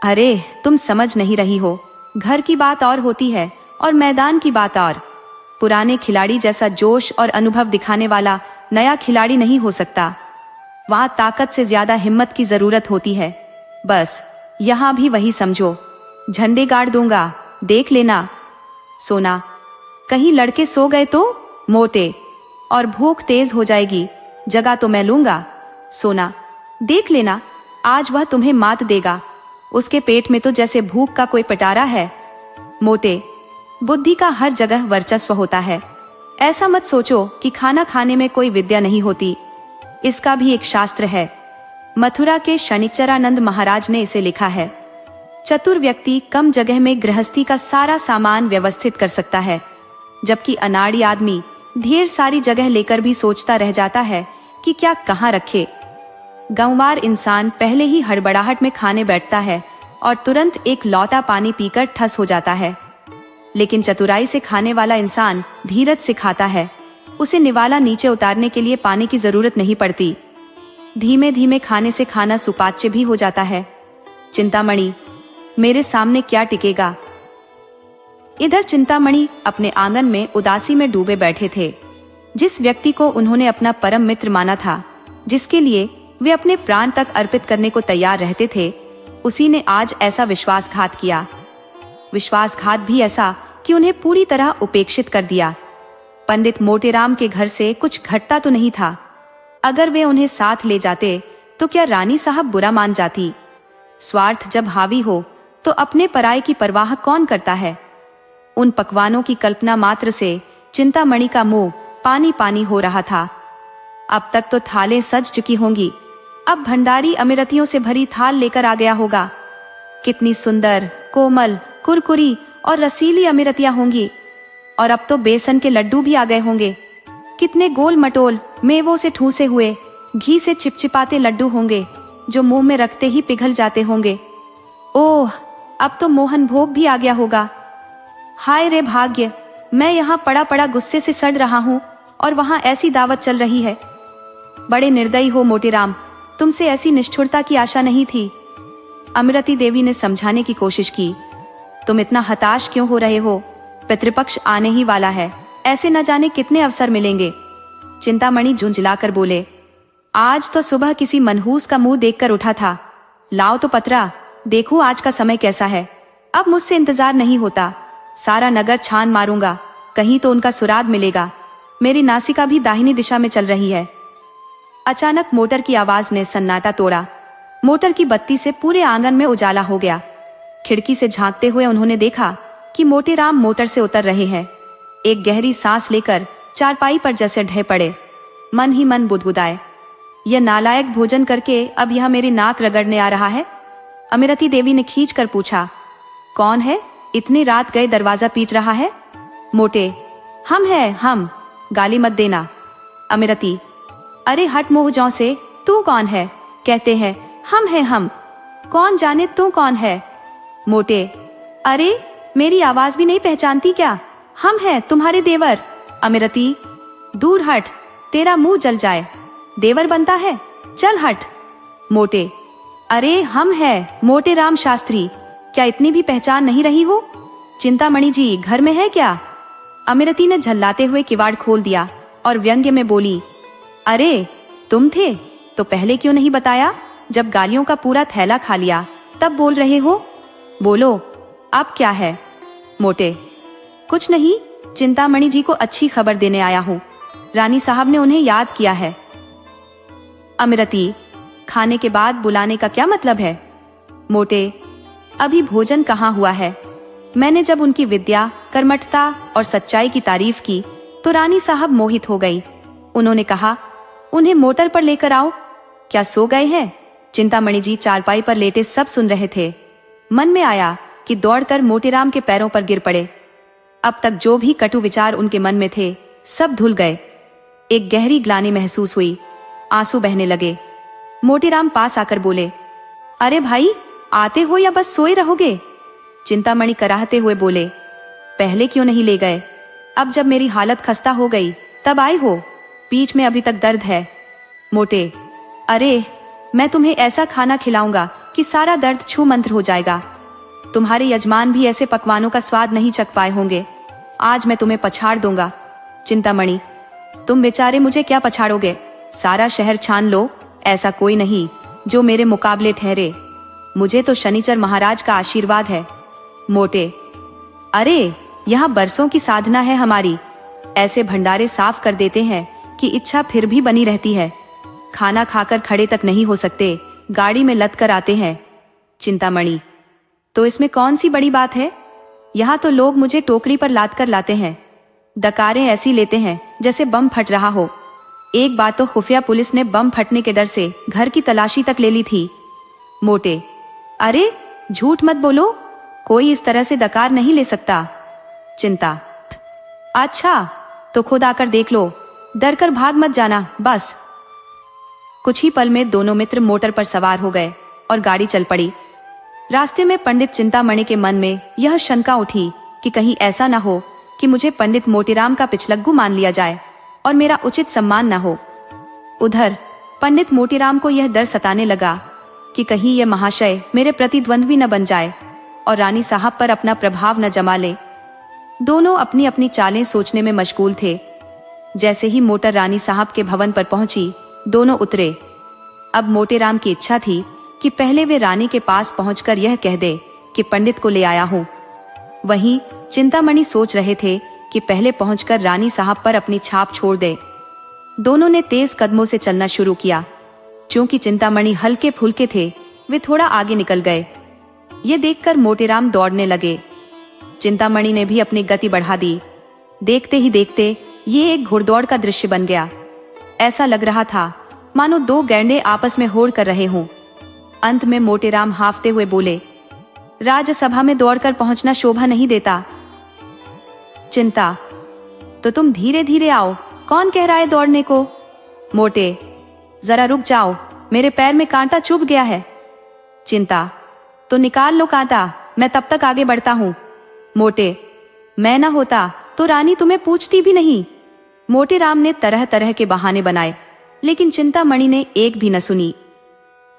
अरे तुम समझ नहीं रही हो, घर की बात और होती है और मैदान की बात और। पुराने खिलाड़ी जैसा जोश और अनुभव दिखाने वाला नया खिलाड़ी नहीं हो सकता। वहां ताकत से ज्यादा हिम्मत की जरूरत होती है। बस यहाँ भी वही समझो, झंडे गाड़ दूंगा, देख लेना। सोना, कहीं लड़के सो गए तो मोटे और भूख तेज हो जाएगी, जगह तो मैं लूंगा। सोना, देख लेना, आज वह तुम्हें मात देगा। उसके पेट में तो जैसे भूख का कोई पटारा है। मोटे, बुद्धि का हर जगह वर्चस्व होता है। ऐसा मत सोचो कि खाना खाने में कोई विद्या नहीं होती, इसका भी एक शास्त्र है। मथुरा के शनिचरानंद महाराज ने इसे लिखा है। चतुर व्यक्ति कम जगह में गृहस्थी का सारा सामान व्यवस्थित कर सकता है, जबकि अनाड़ी आदमी ढेर सारी जगह लेकर भी सोचता रह जाता है कि क्या कहाँ रखे। गंवार इंसान पहले ही हड़बड़ाहट में खाने बैठता है और तुरंत एक लौटा पानी पीकर ठस हो जाता है, लेकिन चतुराई से खाने वाला इंसान धीरज से खाता है। उसे निवाला नीचे उतारने के लिए पानी की जरूरत नहीं पड़ती। धीमे धीमे खाने से खाना सुपाच्य भी हो जाता है। चिंतामणि, मेरे सामने क्या टिकेगा। इधर चिंतामणि अपने आंगन में उदासी में डूबे बैठे थे। जिस व्यक्ति को उन्होंने अपना परम मित्र माना था, जिसके लिए वे अपने प्राण तक अर्पित करने को तैयार रहते थे, उसी ने आज ऐसा विश्वासघात किया। विश्वासघात भी ऐसा कि उन्हें पूरी तरह उपेक्षित कर दिया। पंडित मोटेराम के घर से कुछ घटता तो नहीं था। अगर वे उन्हें साथ ले जाते तो क्या रानी साहब बुरा मान जाती। स्वार्थ जब हावी हो तो अपने पराये की परवाह कौन करता है। उन पकवानों की कल्पना मात्र से चिंतामणि का मुंह पानी पानी हो रहा था। अब तक तो थालें सज चुकी होंगी, अब भंडारी अमिरतियों से भरी थाल लेकर आ गया होगा। कितनी सुंदर, कोमल, कुरकुरी और रसीली अमिरतियां होंगी। और अब तो बेसन के लड्डू भी आ गए होंगे। कितने गोल मटोल, मेवों से ठूसे हुए, घी से चिपचिपाते लड्डू होंगे, जो मुंह में रखते ही पिघल जाते होंगे। ओह, अब तो मोहन भोग भी आ गया होगा। हाय रे भाग्य, मैं यहाँ पड़ा पड़ा गुस्से से सड़ रहा हूँ और वहां ऐसी दावत चल रही है। बड़े निर्दयी हो मोटेराम, तुमसे ऐसी निष्ठुरता की आशा नहीं थी। अमृति देवी ने समझाने की कोशिश की। तुम इतना हताश क्यों हो रहे हो, पितृपक्ष आने ही वाला है, ऐसे न जाने कितने अवसर मिलेंगे। चिंतामणि झुंझलाकर बोले, आज तो सुबह किसी मनहूस का मुंह देखकर उठा था। लाओ तो पतरा, देखो आज का समय कैसा है। अब मुझसे इंतजार नहीं होता, सारा नगर छान मारूंगा, कहीं तो उनका सुराग मिलेगा। मेरी नासिका भी दाहिनी दिशा में चल रही है। अचानक मोटर की आवाज ने सन्नाटा तोड़ा। मोटर की बत्ती से पूरे आंगन में उजाला हो गया। खिड़की से झांकते हुए उन्होंने देखा कि मोटेराम मोटर से उतर रहे हैं। एक गहरी सांस लेकर चारपाई पर जैसे ढह पड़े। मन ही मन बुदबुदाए, यह नालायक भोजन करके अब यह मेरी नाक रगड़ने आ रहा है। अमिरति देवी ने खींच कर पूछा, कौन है इतनी रात गए दरवाजा पीट रहा है। मोटे, हम हैं हम, गाली मत देना। अमिरति, अरे हट मुंह जौ से, तू कौन है। कहते हैं हम हैं हम, कौन जाने तू कौन है। मोटे, अरे मेरी आवाज भी नहीं पहचानती क्या, हम हैं तुम्हारे देवर। अमिरति, दूर हट, तेरा मुंह जल जाए, देवर बनता है, चल हट। मोटे, अरे हम हैं मोटेराम शास्त्री, क्या इतनी भी पहचान नहीं रही हो। चिंतामणि जी घर में है क्या। अमिरति ने झल्लाते हुए किवाड़ खोल दिया और व्यंग्य में बोली, अरे तुम थे तो पहले क्यों नहीं बताया। जब गालियों का पूरा थैला खा लिया तब बोल रहे हो। बोलो अब क्या है। मोटे, कुछ नहीं, चिंतामणि जी को अच्छी खबर देने आया हूँ, रानी साहब ने उन्हें याद किया है। अमिरति, खाने के बाद बुलाने का क्या मतलब है। मोटे, अभी भोजन कहाँ हुआ है। मैंने जब उनकी विद्या, कर्मठता और सच्चाई की तारीफ की तो रानी साहब मोहित हो गई। उन्होंने कहा, उन्हें मोटर पर लेकर आओ। क्या सो गए हैं। चिंतामणि जी चारपाई पर लेटे सब सुन रहे थे। मन में आया कि दौड़कर मोटेराम के पैरों पर गिर पड़े। अब तक जो भी कटु विचार उनके मन में थे सब धुल गए। एक गहरी ग्लानि महसूस हुई, आंसू बहने लगे। मोटेराम पास आकर बोले, अरे भाई आते हो या बस सोए रहोगे। चिंतामणि कराहते हुए बोले, पहले क्यों नहीं ले गए, अब जब मेरी हालत खस्ता हो गई तब आए हो, पीठ में अभी तक दर्द है। मोटे, अरे मैं तुम्हें ऐसा खाना खिलाऊंगा कि सारा दर्द छू मंत्र हो जाएगा। तुम्हारे यजमान भी ऐसे पकवानों का स्वाद नहीं चख पाए होंगे। आज मैं तुम्हें पछाड़ दूंगा। चिंतामणि, तुम बेचारे मुझे क्या पछाड़ोगे? सारा शहर छान लो, ऐसा कोई नहीं जो मेरे मुकाबले ठहरे। मुझे तो शनिचर महाराज का आशीर्वाद है। मोटे, अरे यहाँ बरसों की साधना है हमारी। ऐसे भंडारे साफ कर देते हैं कि इच्छा फिर भी बनी रहती है। खाना खाकर खड़े तक नहीं हो सकते, गाड़ी में लद कर आते हैं। चिंतामणि, तो इसमें कौन सी बड़ी बात है? यहाँ तो लोग मुझे टोकरी पर लाद कर लाते हैं। डकारें ऐसी लेते हैं जैसे बम फट रहा हो। एक बार तो खुफिया पुलिस ने बम फटने के डर से घर की तलाशी तक ले ली थी। मोटे, अरे झूठ मत बोलो, कोई इस तरह से डकार नहीं ले सकता। चिंता, अच्छा तो खुद आकर देख लो, डर कर भाग मत जाना बस। कुछ ही पल में दोनों मित्र मोटर पर सवार हो गए और गाड़ी चल पड़ी। रास्ते में पंडित चिंतामणि के मन में यह शंका उठी कि कहीं ऐसा न हो कि मुझे पंडित मोतीराम का पिछलग्गू मान लिया जाए और मेरा उचित सम्मान न हो। उधर पंडित मोतीराम को यह डर सताने लगा कि कहीं यह महाशय मेरे प्रतिद्वंद्वी न बन जाए और रानी साहब पर अपना प्रभाव न जमा ले। दोनों अपनी अपनी चालें सोचने में मशगूल थे। जैसे ही मोटर रानी साहब के भवन पर पहुंची, दोनों उतरे। अब मोटेराम की इच्छा थी कि पहले वे रानी के पास पहुंचकर यह कह दे कि पंडित को ले आया हूं। वहीं चिंतामणि सोच रहे थे कि पहले पहुंचकर रानी साहब पर अपनी छाप छोड़ दे। दोनों ने तेज कदमों से चलना शुरू किया। क्योंकि चिंतामणि हल्के फुल्के थे, वे थोड़ा आगे निकल गए। ये देखकर मोटेराम दौड़ने लगे। चिंतामणि ने भी अपनी गति बढ़ा दी। देखते ही देखते ये एक घुड़दौड़ का दृश्य बन गया। ऐसा लग रहा था मानो दो गैंडे आपस में होड़ कर रहे हों। अंत में मोटेराम हांफते हुए बोले, राजसभा में दौड़कर पहुंचना शोभा नहीं देता। चिंता, तो तुम धीरे धीरे आओ, कौन कह रहा है दौड़ने को? मोटे, जरा रुक जाओ, मेरे पैर में कांटा चुभ गया है। चिंता, तो निकाल लो कांटा, मैं तब तक आगे बढ़ता हूं। मोटे, मैं ना होता तो रानी तुम्हें पूछती भी नहीं। मोटेराम ने तरह तरह के बहाने बनाए, लेकिन चिंतामणि ने एक भी न सुनी।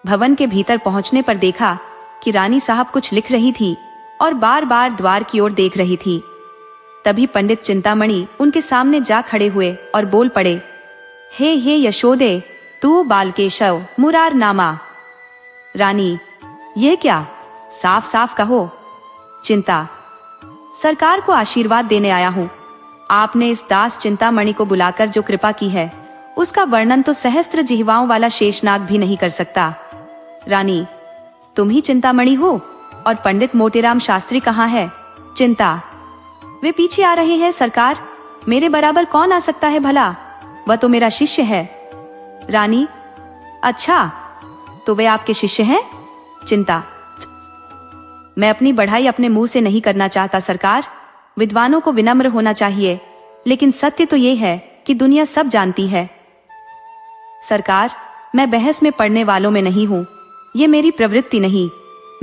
भवन के भीतर पहुंचने पर देखा कि रानी साहब कुछ लिख रही थी और बार बार द्वार की ओर देख रही थी। तभी पंडित चिंतामणि उनके सामने जा खड़े हुए और बोल पड़े, हे यशोदे, तू बालकेशव मुरार नामा। रानी, यह क्या? साफ साफ कहो। चिंता, सरकार को आशीर्वाद देने आया हूं। आपने इस दास चिंतामणि को बुलाकर जो कृपा की है, उसका वर्णन तो सहस्त्र जिह्वाओं वाला शेषनाग भी नहीं कर सकता। रानी, तुम ही चिंतामणि हो? और पंडित मोतीराम शास्त्री कहाँ है? चिंता, वे पीछे आ रहे हैं सरकार। मेरे बराबर कौन आ सकता है भला? वह तो मेरा शिष्य है। रानी, अच्छा, तो वे आपके शिष्य हैं? चिंता, मैं अपनी बढ़ाई अपने मुंह से नहीं करना चाहता सरकार। विद्वानों को विनम्र होना चाहिए, लेकिन सत्य तो ये है कि दुनिया सब जानती है। सरकार, मैं बहस में पढ़ने वालों में नहीं हूँ, ये मेरी प्रवृत्ति नहीं।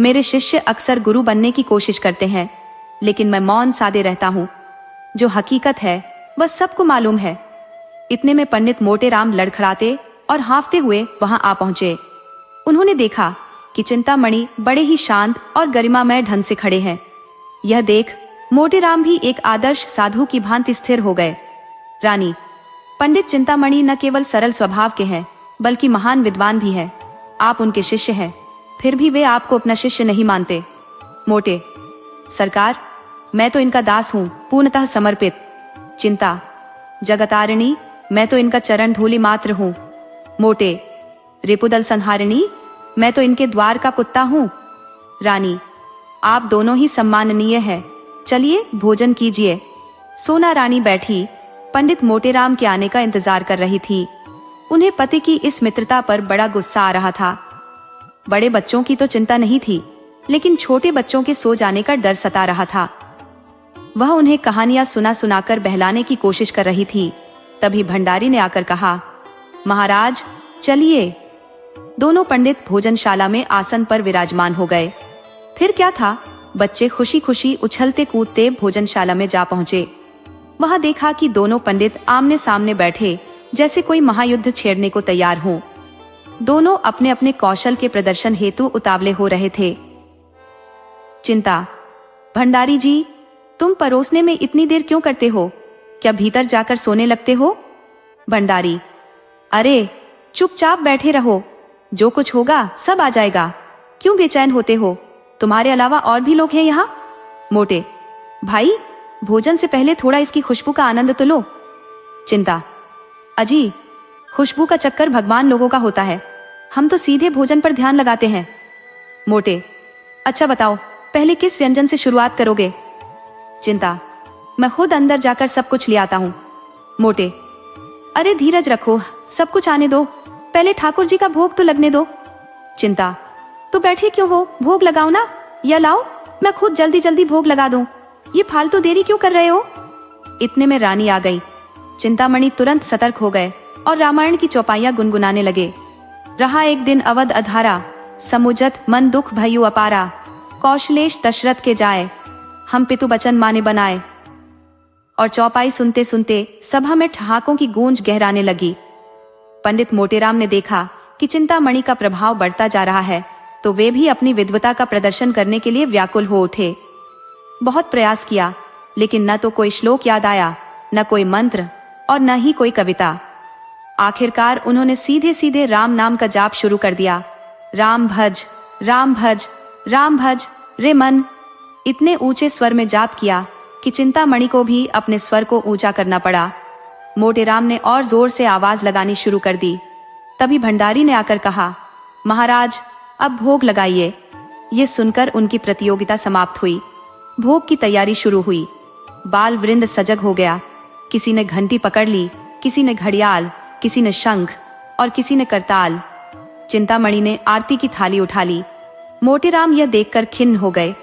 मेरे शिष्य अक्सर गुरु बनने की कोशिश करते हैं, लेकिन मैं मौन साधे रहता हूँ। जो हकीकत है वह सबको मालूम है। इतने में पंडित मोटेराम लड़खड़ाते और हांफते हुए वहां आ पहुंचे। उन्होंने देखा कि चिंतामणि बड़े ही शांत और गरिमामय ढंग से खड़े हैं। यह देख मोटेराम भी एक आदर्श साधु की भांति स्थिर हो गए। रानी, पंडित चिंतामणि न केवल सरल स्वभाव के हैं, बल्कि महान विद्वान भी हैं। आप उनके शिष्य हैं, फिर भी वे आपको अपना शिष्य नहीं मानते। मोटे, सरकार, मैं तो इनका दास हूँ, पूर्णतः समर्पित। चिंता, जगतारिणी, मैं तो इनका चरण धूलि मात्र हूँ। मोटे, रिपुदल संहारिणी, मैं तो इनके द्वार का कुत्ता हूँ। रानी, आप दोनों ही सम्माननीय हैं, चलिए भोजन कीजिए। सोना रानी बैठी पंडित मोटेराम के आने का इंतजार कर रही थी। उन्हें पति की इस मित्रता पर बड़ा गुस्सा आ रहा था। बड़े बच्चों की तो चिंता नहीं थी, लेकिन छोटे बच्चों के सो जाने का डर सता रहा था। वह उन्हें कहानियां सुना सुनाकर बहलाने की कोशिश कर रही थी। तभी भंडारी ने आकर कहा, महाराज चलिए। दोनों पंडित भोजनशाला में आसन पर विराजमान हो गए। फिर क्या था, बच्चे खुशी खुशी उछलते कूदते भोजनशाला में जा पहुंचे। वहां देखा कि दोनों पंडित आमने सामने बैठे, जैसे कोई महायुद्ध छेड़ने को तैयार हों। दोनों अपने अपने कौशल के प्रदर्शन हेतु उतावले हो रहे थे। चिंता। भंडारी जी, तुम परोसने में इतनी देर क्यों करते हो? क्या भीतर जाकर सोने लगते हो? भंडारी। अरे चुपचाप बैठे रहो, जो कुछ होगा सब आ जाएगा। क्यों बेचैन होते हो? तुम्हारे अलावा और भी लोग हैं यहाँ? मोटे। भाई, भोजन से पहले थोड़ा इसकी खुशबू का आनंद तो लो। चिंता। अजी, खुशबू का चक्कर भगवान लोगों का होता है, हम तो सीधे भोजन पर ध्यान लगाते हैं। मोटे। अच्छा बताओ, पहले किस व्यंजन से शुरुआत करोगे? चिंता। मैं खुद अंदर जाकर सब कुछ ले आता हूँ। मोटे। अरे धीरज रखो, सब कुछ आने दो, पहले ठाकुर जी का भोग तो लगने दो। चिंता। तो बैठे क्यों हो, भोग लगाओ ना, या लाओ मैं खुद जल्दी जल्दी भोग लगा दूं। ये फालतू देरी क्यों कर रहे हो? इतने में रानी आ गई। चिंतामणि तुरंत सतर्क हो गए और रामायण की चौपाइयां गुनगुनाने लगे। रहा एक दिन अवध अधारा, समुजत मन दुख भयु अपारा, कौशलेश दशरथ के जाए, हम पितु बचन माने बनाए। और चौपाई सुनते सुनते सभा में ठहाकों की गूंज गहराने लगी। पंडित मोटेराम ने देखा कि चिंतामणि का प्रभाव बढ़ता जा रहा है, तो वे भी अपनी विद्वता का प्रदर्शन करने के लिए व्याकुल हो उठे। बहुत प्रयास किया, लेकिन न तो कोई श्लोक याद आया, न कोई मंत्र और न ही कोई कविता। आखिरकार उन्होंने सीधे सीधे राम नाम का जाप शुरू कर दिया। राम भज, राम भज, राम भज रे मन। इतने ऊंचे स्वर में जाप किया कि चिंतामणि को भी अपने स्वर को ऊंचा करना पड़ा। मोटेराम ने और जोर से आवाज लगानी शुरू कर दी। तभी भंडारी ने आकर कहा, महाराज अब भोग लगाइए। ये सुनकर उनकी प्रतियोगिता समाप्त हुई। भोग की तैयारी शुरू हुई। बाल वृंद सजग हो गया। किसी ने घंटी पकड़ ली, किसी ने घड़ियाल, किसी ने शंख और किसी ने करताल। चिंतामणि ने आरती की थाली उठा ली। मोटेराम यह देखकर खिन्न हो गए।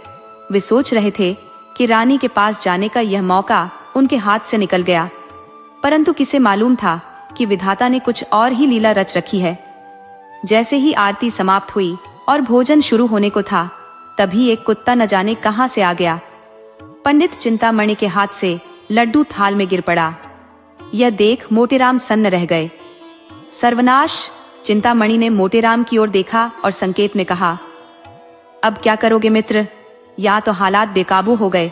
वे सोच रहे थे कि रानी के पास जाने का यह मौका उनके हाथ से निकल गया, परंतु किसे मालूम था कि विधाता ने कुछ और ही लीला रच रखी है। जैसे ही आरती समाप्त हुई और भोजन शुरू होने को था, तभी एक कुत्ता न जाने कहां से आ गया। पंडित चिंतामणि के हाथ से लड्डू थाल में गिर पड़ा। यह देख मोटेराम सन्न रह गए। सर्वनाश! चिंतामणि ने मोटेराम की ओर देखा और संकेत में कहा, अब क्या करोगे मित्र? या तो हालात बेकाबू हो गए।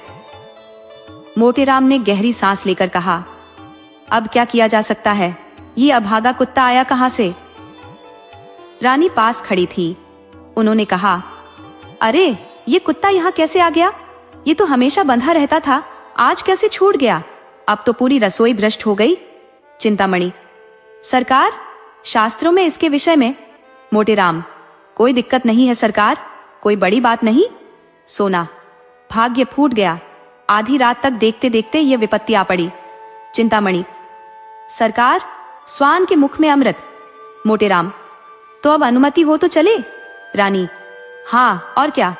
मोटेराम ने गहरी सांस लेकर कहा, अब क्या किया जा सकता है? ये अभागा कुत्ता आया कहां से? रानी पास खड़ी थी। उन्होंने कहा, अरे ये कुत्ता यहाँ कैसे आ गया? ये तो हमेशा बंधा रहता था, आज कैसे छूट गया? अब तो पूरी रसोई भ्रष्ट हो गई। चिंतामणि, सरकार, शास्त्रों में इसके विषय में। मोटेराम, कोई दिक्कत नहीं है सरकार, कोई बड़ी बात नहीं। सोना, भाग्य फूट गया, आधी रात तक देखते देखते ये विपत्ति आ पड़ी। चिंतामणि, सरकार, स्वान के मुख में अमृत। मोटेराम, तो अब अनुमति हो तो चले। रानी, हाँ और क्या,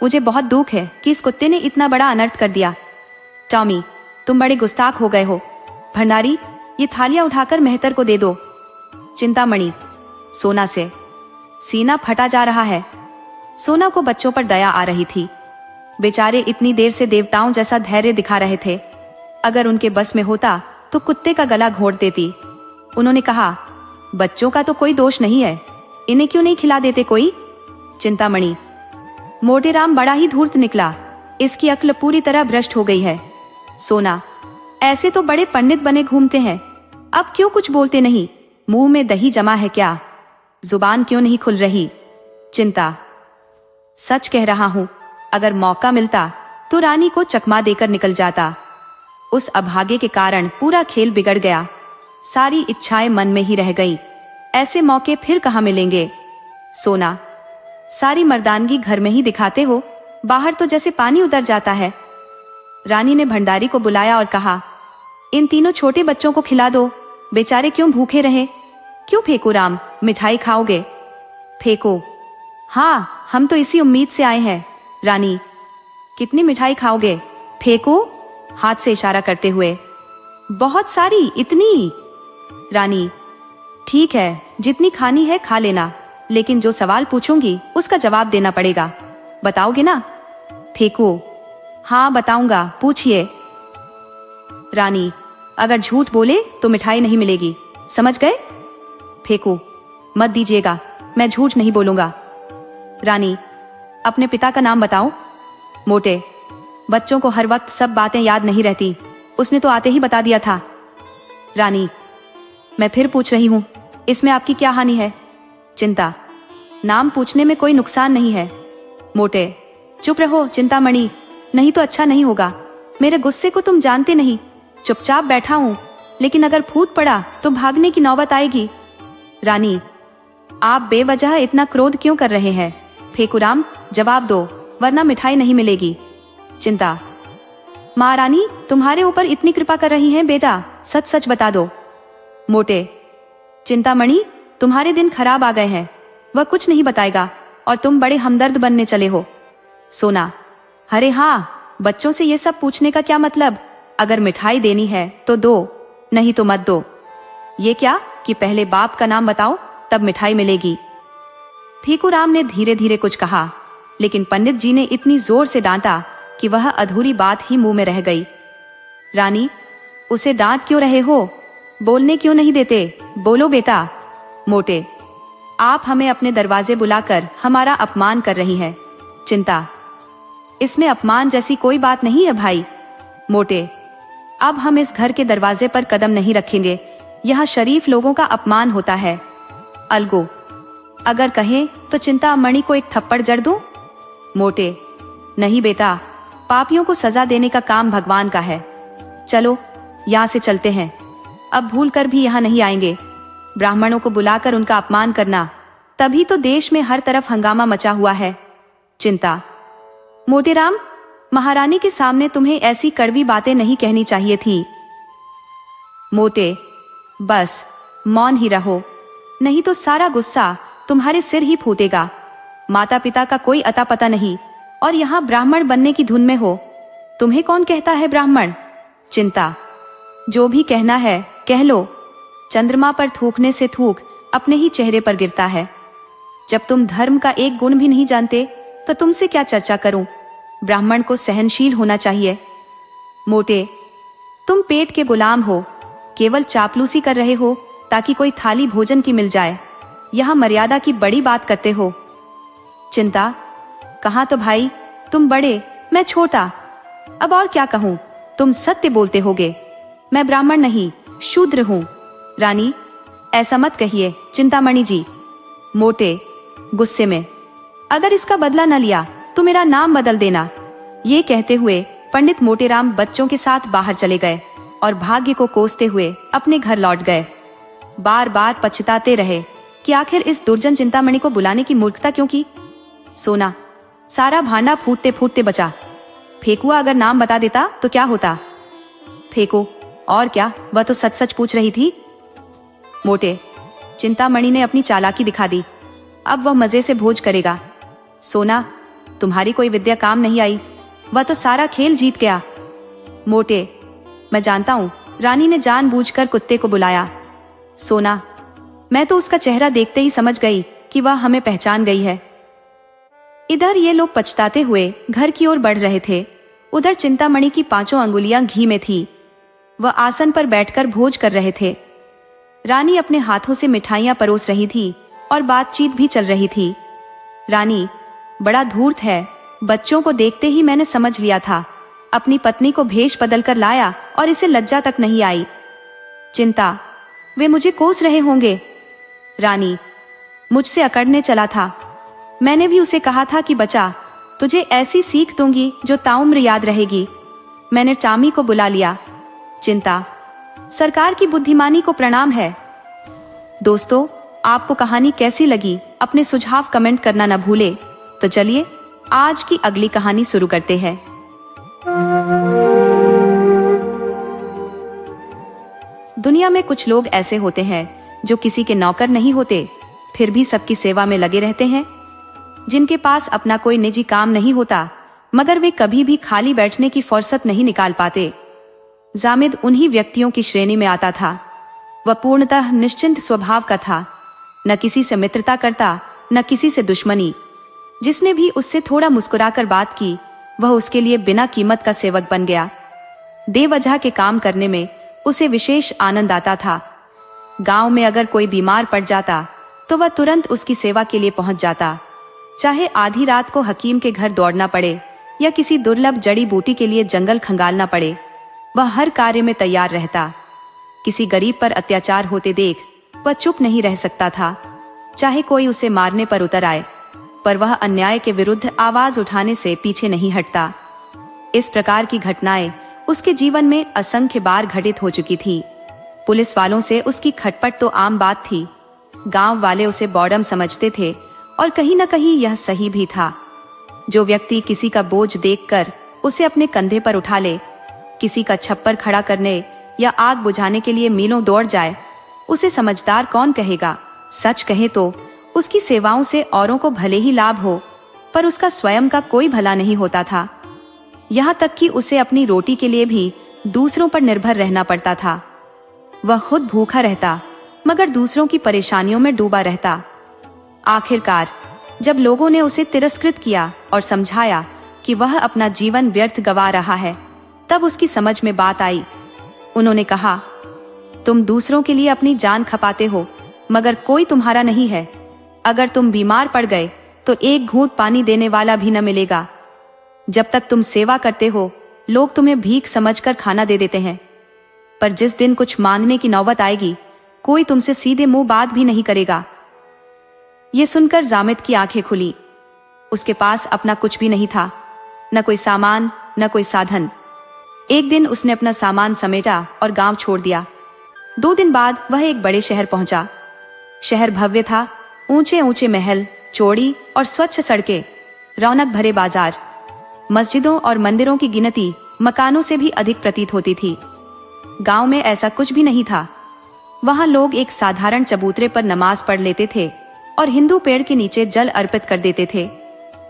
मुझे बहुत दुख है कि इस कुत्ते ने इतना बड़ा अनर्थ कर दिया। टॉमी, तुम बड़े गुस्ताख हो गए हो। भंडारी, ये थालियां उठाकर मेहतर को दे दो। चिंतामणि, सोना से सीना फटा जा रहा है। सोना को बच्चों पर दया आ रही थी। बेचारे इतनी देर से देवताओं जैसा धैर्य दिखा रहे थे। अगर उनके बस में होता तो कुत्ते का गला घोंट देती। उन्होंने कहा, बच्चों का तो कोई दोष नहीं है, इन्हें क्यों नहीं खिला देते कोई? चिंतामणि, मोटेराम बड़ा ही धूर्त निकला, इसकी अक्ल पूरी तरह भ्रष्ट हो गई है। सोना, ऐसे तो बड़े पंडित बने घूमते हैं, अब क्यों कुछ बोलते नहीं? मुंह में दही जमा है क्या? जुबान क्यों नहीं खुल रही? चिंता, सच कह रहा हूं, अगर मौका मिलता तो रानी को चकमा देकर निकल जाता। उस अभागे के कारण पूरा खेल बिगड़ गया। सारी इच्छाएं मन में ही रह गईं। ऐसे मौके फिर कहां मिलेंगे? सोना, सारी मर्दानगी घर में ही दिखाते हो, बाहर तो जैसे पानी उतर जाता है। रानी ने भंडारी को बुलाया और कहा, इन तीनों छोटे बच्चों को खिला दो, बेचारे क्यों भूखे रहे। क्यों फेंको राम, मिठाई खाओगे? फेंको। हाँ, हम तो इसी उम्मीद से आए हैं। रानी, कितनी मिठाई खाओगे? फेंको, हाथ से इशारा करते हुए। बहुत सारी, इतनी। रानी, ठीक है, जितनी खानी है खा लेना, लेकिन जो सवाल पूछूंगी उसका जवाब देना पड़ेगा। बताओगे ना? फेंको। हाँ बताऊंगा, पूछिए। रानी, अगर झूठ बोले तो मिठाई नहीं मिलेगी, समझ गए? फेंको। मत दीजिएगा, मैं झूठ नहीं बोलूंगा। रानी, अपने पिता का नाम बताओ। मोटे, बच्चों को हर वक्त सब बातें याद नहीं रहती, उसने तो आते ही बता दिया था। रानी, मैं फिर पूछ रही हूँ, इसमें आपकी क्या हानि है? चिंता, नाम पूछने में कोई नुकसान नहीं है। मोटे, चुप रहो चिंतामणि, नहीं तो अच्छा नहीं होगा। मेरे गुस्से को तुम जानते नहीं, चुपचाप बैठा हूँ, लेकिन अगर फूट पड़ा तो भागने की नौबत आएगी। रानी, आप बेवजह इतना क्रोध क्यों कर रहे हैं? फेकुराम, जवाब दो, वरना मिठाई नहीं मिलेगी। चिंता, महारानी तुम्हारे ऊपर इतनी कृपा कर रही हैं बेटा, सच सच बता दो। मोटे, चिंतामणि तुम्हारे दिन खराब आ गए हैं, वह कुछ नहीं बताएगा और तुम बड़े हमदर्द बनने चले हो। सोना, अरे हाँ, बच्चों से ये सब पूछने का क्या मतलब? अगर मिठाई देनी है तो दो, नहीं तो मत दो। ये क्या कि पहले बाप का नाम बताओ तब मिठाई मिलेगी। फेकुराम ने धीरे धीरे कुछ कहा, लेकिन पंडित जी ने इतनी जोर से डांटा कि वह अधूरी बात ही मुंह में रह गई। रानी, उसे डांट क्यों रहे हो? बोलने क्यों नहीं देते? बोलो बेटा। मोटे, आप हमें अपने दरवाजे बुलाकर हमारा अपमान कर रही हैं। चिंता, इसमें अपमान जैसी कोई बात नहीं है भाई। मोटे, अब हम इस घर के दरवाजे पर कदम नहीं रखेंगे, यहाँ शरीफ लोगों का अपमान होता है। अलगू, अगर कहें तो चिंतामणि को एक थप्पड़ जड़ दूं? मोटे, नहीं बेटा, पापियों को सजा देने का काम भगवान का है। चलो यहाँ से चलते हैं, अब भूल कर भी यहाँ नहीं आएंगे। ब्राह्मणों को बुलाकर उनका अपमान करना, तभी तो देश में हर तरफ हंगामा मचा हुआ है। चिंता, मोटेराम, महारानी के सामने तुम्हें ऐसी कड़वी बातें नहीं कहनी चाहिए थी। मोटे, बस मौन ही रहो, नहीं तो सारा गुस्सा तुम्हारे सिर ही फूटेगा। माता पिता का कोई अता पता नहीं और यहाँ ब्राह्मण बनने की धुन में हो। तुम्हें कौन कहता है ब्राह्मण? चिंता, जो भी कहना है कह लो। चंद्रमा पर थूकने से थूक अपने ही चेहरे पर गिरता है। जब तुम धर्म का एक गुण भी नहीं जानते तो तुमसे क्या चर्चा करूं? ब्राह्मण को सहनशील होना चाहिए। मोटे, तुम पेट के गुलाम हो, केवल चापलूसी कर रहे हो ताकि कोई थाली भोजन की मिल जाए। यहाँ मर्यादा की बड़ी बात करते हो। चिंता, कहाँ तो भाई, तुम बड़े मैं छोटा, अब और क्या कहूँ? तुम सत्य बोलते होगे। मैं ब्राह्मण नहीं, शूद्र हूँ। रानी, ऐसा मत कहिए चिंतामणि जी। मोटे, गुस्से में, अगर इसका बदला न लिया तो मेरा नाम बदल देना। ये कहते हुए पंडित मोटेराम बच्चों के साथ बाहर चले गए और भाग्य को कोसते हुए अपने घर लौट गए। बार बार पछताते रहे कि आखिर इस दुर्जन चिंतामणि को बुलाने की मूर्खता क्यों की। सोना, सारा भांडा फूटते फूटते बचा। फेकुआ अगर नाम बता देता तो क्या होता? फेंको, और क्या, वह तो सच सच पूछ रही थी। मोटे, चिंतामणि ने अपनी चालाकी दिखा दी, अब वह मजे से भोज करेगा। सोना, तुम्हारी कोई विद्या काम नहीं आई, वह तो सारा खेल जीत गया। मोटे, मैं जानता हूँ, रानी ने जानबूझकर कुत्ते को बुलाया। सोना, मैं तो उसका चेहरा देखते ही समझ गई कि वह हमें पहचान गई है। इधर ये लोग पछताते हुए घर की ओर बढ़ रहे थे, उधर चिंतामणि की 5 अंगुलियां घी में थी। वह आसन पर बैठकर भोज कर रहे थे। रानी अपने हाथों से मिठाइयां परोस रही थी और बातचीत भी चल रही थी। रानी, बड़ा धूर्त है, बच्चों को देखते ही मैंने समझ लिया था। अपनी पत्नी को भेष बदल कर लाया और इसे लज्जा तक नहीं आई। चिंता, वे मुझे कोस रहे होंगे। रानी, मुझसे अकड़ने चला था, मैंने भी उसे कहा था कि बचा, तुझे ऐसी सीख दूंगी जो ताउम्र याद रहेगी। मैंने टामी को बुला लिया। चिंता, सरकार की बुद्धिमानी को प्रणाम है। दोस्तों, आपको कहानी कैसी लगी अपने सुझाव कमेंट करना न भूले। तो चलिए आज की अगली कहानी शुरू करते हैं। दुनिया में कुछ लोग ऐसे होते हैं जो किसी के नौकर नहीं होते, फिर भी सबकी सेवा में लगे रहते हैं, जिनके पास अपना कोई निजी काम नहीं होता, मगर वे कभी भी खाली बैठने की फुर्सत नहीं निकाल पाते। जामिद उन्हीं व्यक्तियों की श्रेणी में आता था। वह पूर्णतः निश्चिंत स्वभाव का था, न किसी से मित्रता करता न किसी से दुश्मनी। जिसने भी उससे थोड़ा मुस्कुराकर बात की, वह उसके लिए बिना कीमत का सेवक बन गया। बेवजह के काम करने में उसे विशेष आनंद आता था। गांव में अगर कोई बीमार पड़ जाता तो वह तुरंत उसकी सेवा के लिए पहुंच जाता, चाहे आधी रात को हकीम के घर दौड़ना पड़े या किसी दुर्लभ जड़ी बूटी के लिए जंगल खंगालना पड़े, वह हर कार्य में तैयार रहता। किसी गरीब पर अत्याचार होते देख वह चुप नहीं रह सकता था, चाहे कोई उसे मारने पर उतर आए, पर वह अन्याय के विरुद्ध आवाज उठाने से पीछे नहीं हटता। इस प्रकार की घटनाएं उसके जीवन में असंख्य बार घटित हो चुकी थी। पुलिस वालों से उसकी खटपट तो आम बात थी। गांव वाले उसे बॉडम समझते थे और कहीं न कहीं यह सही भी था। जो व्यक्ति किसी का बोझ देखकर उसे अपने कंधे पर उठा ले, किसी का छप्पर खड़ा करने या आग बुझाने के लिए मीलों दौड़ जाए, उसे समझदार कौन कहेगा। सच कहे तो उसकी सेवाओं से औरों को भले ही लाभ हो, पर उसका स्वयं का कोई भला नहीं होता था। यहाँ तक कि उसे अपनी रोटी के लिए भी दूसरों पर निर्भर रहना पड़ता था। वह खुद भूखा रहता मगर दूसरों की परेशानियों में डूबा रहता। आखिरकार जब लोगों ने उसे तिरस्कृत किया और समझाया कि वह अपना जीवन व्यर्थ गवा रहा है, तब उसकी समझ में बात आई। उन्होंने कहा, तुम दूसरों के लिए अपनी जान खपाते हो, मगर कोई तुम्हारा नहीं है। अगर तुम बीमार पड़ गए तो एक घूंट पानी देने वाला भी न मिलेगा। जब तक तुम सेवा करते हो, लोग तुम्हें भीख समझकर खाना दे देते हैं, पर जिस दिन कुछ मांगने की नौबत आएगी, कोई तुमसे सीधे मुंह बात भी नहीं करेगा। ये सुनकर जामिद की आंखें खुली। उसके पास अपना कुछ भी नहीं था, न कोई सामान, न कोई साधन। एक दिन उसने अपना सामान समेटा और गांव छोड़ दिया। 2 दिन बाद वह एक बड़े शहर पहुंचा। शहर भव्य था, ऊंचे ऊंचे महल, चौड़ी और स्वच्छ सड़कें, रौनक भरे बाजार, मस्जिदों और मंदिरों की गिनती मकानों से भी अधिक प्रतीत होती थी। गांव में ऐसा कुछ भी नहीं था। वहां लोग एक साधारण चबूतरे पर नमाज पढ़ लेते थे और हिंदू पेड़ के नीचे जल अर्पित कर देते थे।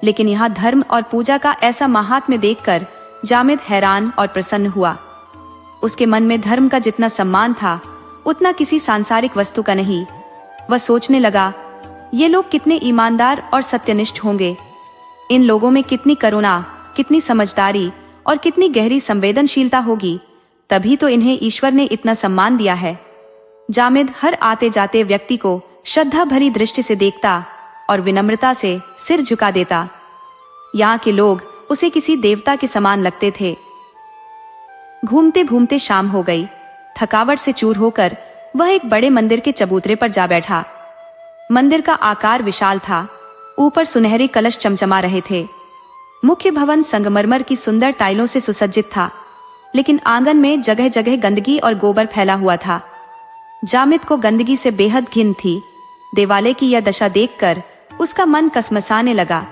लेकिन यहाँ धर्म और पूजा का ऐसा महात्म्य देखकर जामिद हैरान और प्रसन्न हुआ। उसके मन में धर्म का जितना सम्मान था, उतना किसी सांसारिक वस्तु का नहीं। वह सोचने लगा, ये लोग कितने ईमानदार और सत्यनिष्ठ होंगे। इन लोगों में कितनी करुणा, कितनी समझदारी और कितनी गहरी संवेदनशीलता होगी, तभी तो इन्हें ईश्वर ने इतना सम्मान दिया है। जामिद हर आते जाते व्यक्ति को श्रद्धा भरी दृष्टि से देखता और विनम्रता से सिर झुका देता। यहाँ के लोग उसे किसी देवता के समान लगते थे। घूमते घूमते शाम हो गई। थकावट से चूर होकर वह एक बड़े मंदिर के चबूतरे पर जा बैठा। मंदिर का आकार विशाल था, ऊपर सुनहरे कलश चमचमा रहे थे। मुख्य भवन संगमरमर की सुंदर टाइलों से सुसज्जित था, लेकिन आंगन में जगह जगह गंदगी और गोबर फैला हुआ था। जामिद को गंदगी से बेहद घिन थी। देवालय की यह दशा देखकर उसका मन कसमसाने लगा।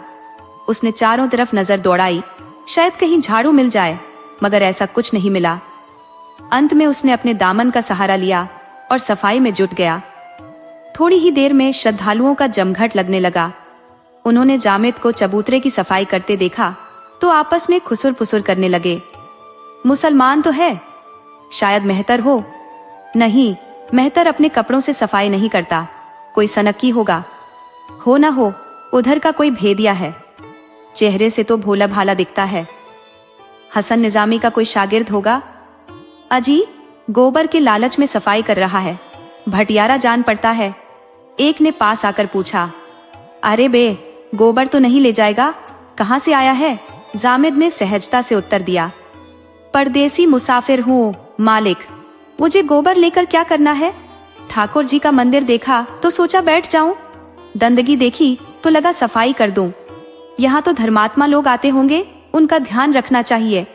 उसने चारों तरफ नजर दौड़ाई, शायद कहीं झाड़ू मिल जाए, मगर ऐसा कुछ नहीं मिला। अंत में उसने अपने दामन का सहारा लिया और सफाई में जुट गया। थोड़ी ही देर में श्रद्धालुओं का जमघट लगने लगा। उन्होंने जामिद को चबूतरे की सफाई करते देखा तो आपस में खुसुर फुसुर करने लगे। मुसलमान तो है, शायद मेहतर हो। नहीं, मेहतर अपने कपड़ों से सफाई नहीं करता, कोई सनकी होगा। हो ना हो, उधर का कोई भेदिया है, चेहरे से तो भोला भाला दिखता है। हसन निजामी का कोई शागिर्द होगा। अजी, गोबर के लालच में सफाई कर रहा है, भटियारा जान पड़ता है। एक ने पास आकर पूछा, अरे बे, गोबर तो नहीं ले जाएगा? कहाँ से आया है? जामिद ने सहजता से उत्तर दिया, परदेसी मुसाफिर हूँ मालिक, मुझे गोबर लेकर क्या करना है? ठाकुर जी का मंदिर देखा तो सोचा बैठ जाऊं, दंदगी देखी तो लगा सफाई कर दूं। यहाँ तो धर्मात्मा लोग आते होंगे, उनका ध्यान रखना चाहिए।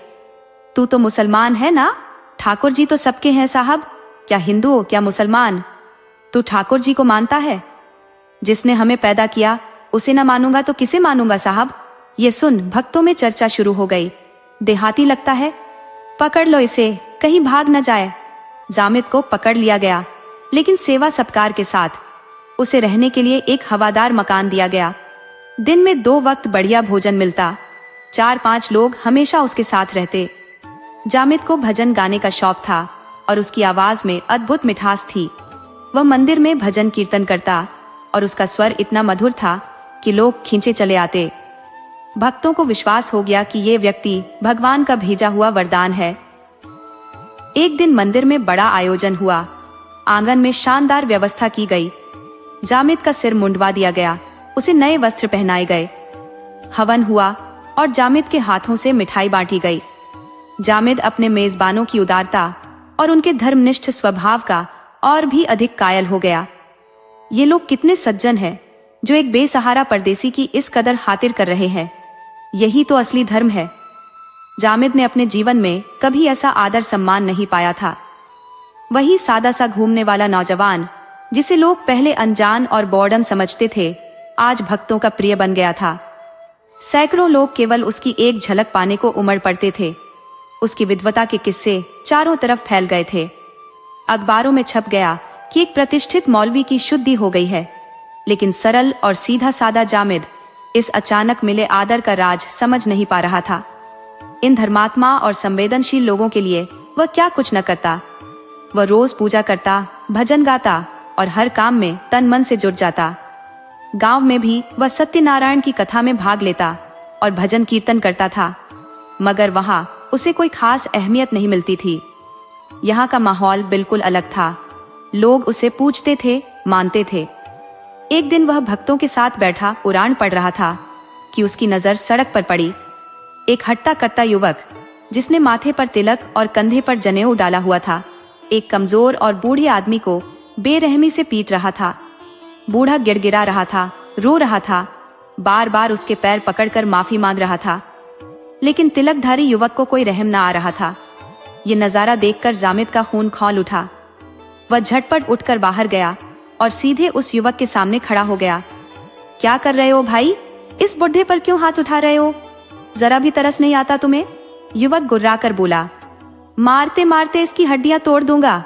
तू तो मुसलमान है ना? ठाकुर जी तो सबके हैं साहब, क्या हिंदू हो क्या मुसलमान। तू ठाकुर जी को मानता है? जिसने हमें पैदा किया उसे न मानूंगा तो किसे मानूंगा साहब। ये सुन भक्तों में चर्चा शुरू हो गई। देहाती लगता है, पकड़ लो इसे, कहीं भाग न जाए। जामिद को पकड़ लिया गया, लेकिन सेवा सत्कार के साथ उसे रहने के लिए एक हवादार मकान दिया गया। दिन में 2 वक्त बढ़िया भोजन मिलता। 4-5 लोग हमेशा उसके साथ रहते। जामिद को भजन गाने का शौक था और उसकी आवाज में अद्भुत मिठास थी। वह मंदिर में भजन कीर्तन करता और उसका स्वर इतना मधुर था कि लोग खींचे चले आते। भक्तों को विश्वास हो गया कि ये व्यक्ति भगवान का भेजा हुआ वरदान है। एक दिन मंदिर में बड़ा आयोजन हुआ। आंगन में शानदार व्यवस्था की गई। जामिद का सिर मुंडवा दिया गया, उसे नए वस्त्र पहनाए गए। हवन हुआ, और जामिद के हाथों से मिठाई बांटी गई। जामिद अपने मेजबानों की उदारता और उनके धर्मनिष्ठ स्वभाव का और भी अधिक कायल हो गया। ये लोग कितने सज्जन हैं, जो एक बेसहारा परदेसी की इस कदर खातिर कर रहे हैं। यही तो असली धर्म है। जामिद ने अपने जीवन में कभी ऐसा आदर सम्मान नहीं पाया था। वही सादा सा घूमने वाला नौजवान, जिसे लोग पहले अनजान और बॉर्डन समझते थे, आज भक्तों का प्रिय बन गया था। सैकड़ों लोग केवल उसकी एक झलक पाने को उमड़ पड़ते थे। उसकी विद्वता के किस्से चारों तरफ फैल गए थे। अखबारों में छप गया कि एक प्रतिष्ठित मौलवी की शुद्धि हो गई है। लेकिन सरल और सीधा सादा जामिद इस अचानक मिले आदर का राज समझ नहीं पा रहा था। इन धर्मात्मा और संवेदनशील लोगों के लिए वह क्या कुछ न करता। वह रोज पूजा करता, भजन गाता और हर काम में तन मन से जुट जाता। गांव में भी वह सत्यनारायण की कथा में भाग लेता और भजन कीर्तन करता था, मगर वहां उसे कोई खास अहमियत नहीं मिलती थी। यहाँ का माहौल बिल्कुल अलग था। लोग उसे पूछते थे, मानते थे। एक दिन वह भक्तों के साथ बैठा कुरान पढ़ रहा था कि उसकी नजर सड़क पर पड़ी। एक हट्टा कट्टा युवक, जिसने माथे पर तिलक और कंधे पर जनेऊ डाला हुआ था, एक कमजोर और बूढ़े आदमी को बेरहमी से पीट रहा था। बूढ़ा गिड़गिड़ा रहा था, रो रहा था, बार बार उसके पैर पकड़कर माफी मांग रहा था, लेकिन तिलकधारी युवक को कोई रहम न आ रहा था। ये नजारा देखकर जामिद का खून खौल उठा। वह झटपट उठकर बाहर गया और सीधे उस युवक के सामने खड़ा हो गया। क्या कर रहे हो भाई? इस बुढ़े पर क्यों हाथ उठा रहे हो? जरा भी तरस नहीं आता तुम्हें? युवक गुर्रा कर बोला। मारते मारते इसकी हड्डियां तोड़ दूंगा।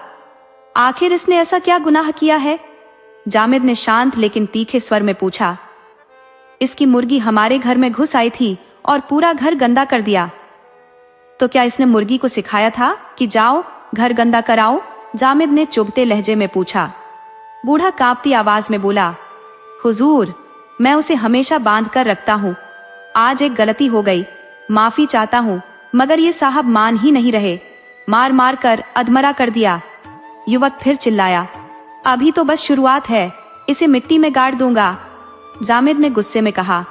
आखिर इसने ऐसा क्या गुनाह किया है? जामिद ने शांत लेकिन तीखे स्वर में पूछा। इसकी मुर्गी हमारे घर में घुस आई थी और पूरा घर गंदा कर दिया। तो क्या इसने मुर्गी को सिखाया था कि जाओ घर गंदा कराओ? जामिद ने चुभते लहजे में पूछा। बूढ़ा कांपती आवाज में बोला, हुजूर, मैं उसे हमेशा बांध कर रखता हूँ। आज एक गलती हो गई, माफी चाहता हूँ, मगर ये साहब मान ही नहीं रहे। मार मार कर अधमरा कर दिया। युवक फिर चिल्लाया, अभी तो बस शुरुआत है, इसे मिट्टी में गाड़ दूंगा। जामिद ने गुस्से में कहा,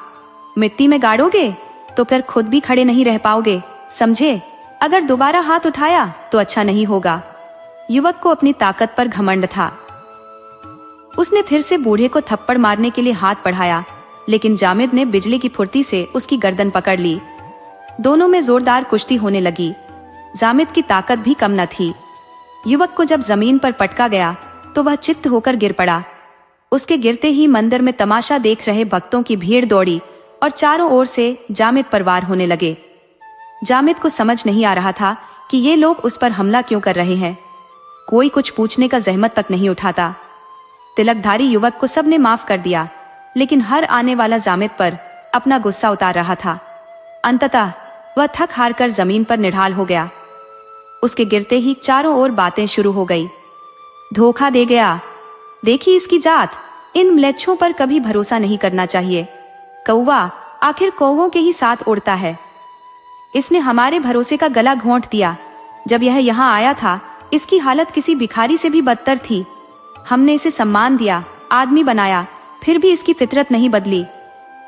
मिट्टी में गाड़ोगे तो फिर खुद भी खड़े नहीं रह पाओगे, समझे? अगर दोबारा हाथ उठाया तो अच्छा नहीं होगा। युवक को अपनी ताकत पर घमंड था। उसने फिर से बूढ़े को थप्पड़ मारने के लिए हाथ बढ़ाया, लेकिन जामिद ने बिजली की फुर्ती से उसकी गर्दन पकड़ ली। दोनों में जोरदार कुश्ती होने लगी। जामिद की ताकत भी कम न थी। युवक को जब जमीन पर पटका गया तो वह चित्त होकर गिर पड़ा। उसके गिरते ही मंदिर में तमाशा देख रहे भक्तों की भीड़ दौड़ी और चारों ओर से जामिद पर वार होने लगे। जामिद को समझ नहीं आ रहा था कि ये लोग उस पर हमला क्यों कर रहे हैं। कोई कुछ पूछने का जहमत तक नहीं उठाता। तिलकधारी युवक को सबने माफ कर दिया, लेकिन हर आने वाला जामिद पर अपना गुस्सा उतार रहा था। अंततः वह थक हार कर जमीन पर निढाल हो गया। उसके गिरते ही चारों ओर बातें शुरू हो गई। धोखा दे गया, देखी इसकी जात, इन म्लेच्छों पर कभी भरोसा नहीं करना चाहिए। कौवा आखिर कौवों के ही साथ उड़ता है। इसने हमारे भरोसे का गला घोंट दिया। जब यह यहाँ आया था, इसकी हालत किसी भिखारी से भी बदतर थी। हमने इसे सम्मान दिया, आदमी बनाया, फिर भी इसकी फितरत नहीं बदली।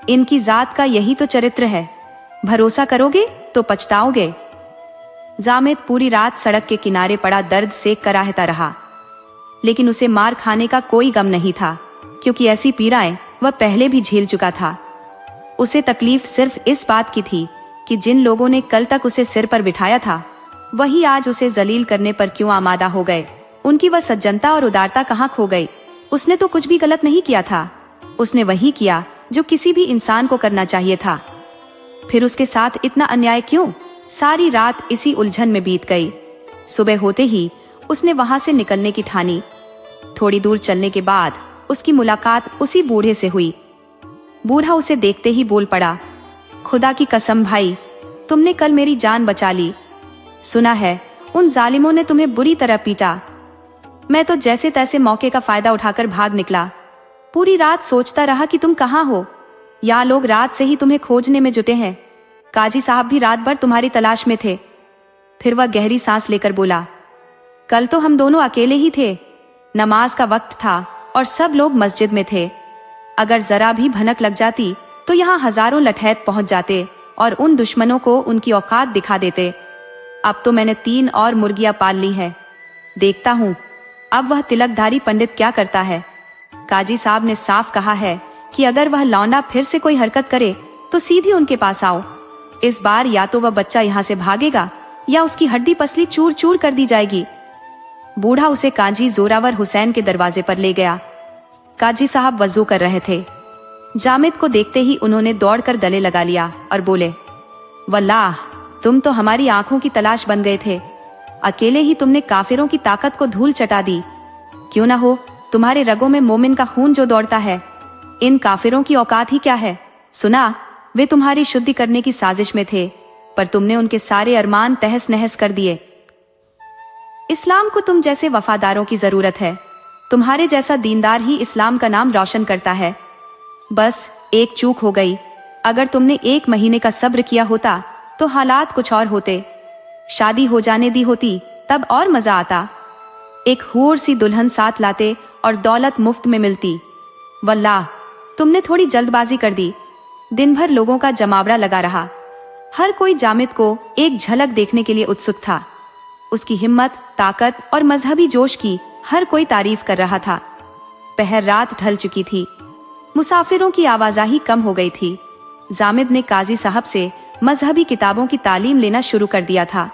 इनकी जात का यही तो चरित्र है। भरोसा करोगे तो पछताओगे। जामिद पूरी रात सड़क के किनारे पड़ा दर्द से कराहता रहा, लेकिन उसे मार खाने का कोई गम नहीं था, क्योंकि ऐसी पीड़ाएं वह पहले भी झेल चुका था। उसे तकलीफ सिर्फ इस बात की थी कि जिन लोगों ने कल तक उसे सिर पर बिठाया था, वही आज उसे जलील करने पर क्यों आमादा हो गए। उनकी वह सज्जनता और उदारता कहाँ खो गई। उसने तो कुछ भी गलत नहीं किया था। उसने वही किया जो किसी भी इंसान को करना चाहिए था। फिर उसके साथ इतना अन्याय क्यों? सारी रात इसी उलझन में बीत गई। सुबह होते ही उसने वहां से निकलने की ठानी। थोड़ी दूर चलने के बाद उसकी मुलाकात उसी बूढ़े से हुई। बूढ़ा उसे देखते ही बोल पड़ा, खुदा की कसम भाई, तुमने कल मेरी जान बचा ली। सुना है उन जालिमों ने तुम्हें बुरी तरह पीटा। मैं तो जैसे तैसे मौके का फायदा उठाकर भाग निकला। पूरी रात सोचता रहा कि तुम कहाँ हो। यहाँ लोग रात से ही तुम्हें खोजने में जुटे हैं। काजी साहब भी रात भर तुम्हारी तलाश में थे। फिर वह गहरी सांस लेकर बोला, कल तो हम दोनों अकेले ही थे। नमाज का वक्त था और सब लोग मस्जिद में थे। अगर जरा भी भनक लग जाती तो यहाँ हजारों लठैत पहुंच जाते और उन दुश्मनों को उनकी औकात दिखा देते। अब तो मैंने 3 और मुर्गियां पाल ली है, देखता हूँ अब वह तिलकधारी पंडित क्या करता है। काजी साहब ने साफ कहा है कि अगर वह लौंडा फिर से कोई हरकत करे तो सीधी उनके पास आओ। इस बार या तो वह बच्चा यहाँ से भागेगा या उसकी हड्डी पसली चूर चूर कर दी जाएगी। बूढ़ा उसे काजी जोरावर हुसैन के दरवाजे पर ले गया। काजी साहब वजू कर रहे थे। जामिद को देखते ही उन्होंने दौड़कर गले लगा लिया और बोले, वल्लाह तुम तो हमारी आंखों की तलाश बन गए थे। अकेले ही तुमने काफिरों की ताकत को धूल चटा दी। क्यों ना हो तुम्हारे रगों में मोमिन का खून जो दौड़ता है। इन काफिरों की औकात ही क्या है। सुना वे तुम्हारी शुद्धि करने की साजिश में थे, पर तुमने उनके सारे अरमान तहस नहस कर दिए। इस्लाम को तुम जैसे वफादारों की जरूरत है। तुम्हारे जैसा दीनदार ही इस्लाम का नाम रोशन करता है। बस एक चूक हो गई। अगर तुमने 1 महीने का सब्र किया होता तो हालात कुछ और होते। शादी हो जाने दी होती तब और मजा आता। एक हूर सी दुल्हन साथ लाते और दौलत मुफ्त में मिलती। वल्लाह तुमने थोड़ी जल्दबाजी कर दी। दिन भर लोगों का जमावड़ा लगा रहा। हर कोई जामिद को एक झलक देखने के लिए उत्सुक था। उसकी हिम्मत, ताकत और मजहबी जोश की हर कोई तारीफ कर रहा था। पहर रात ढल चुकी थी। मुसाफिरों की आवाजाही कम हो गई थी। जामिद ने काजी साहब से मजहबी किताबों की तालीम लेना शुरू कर दिया था।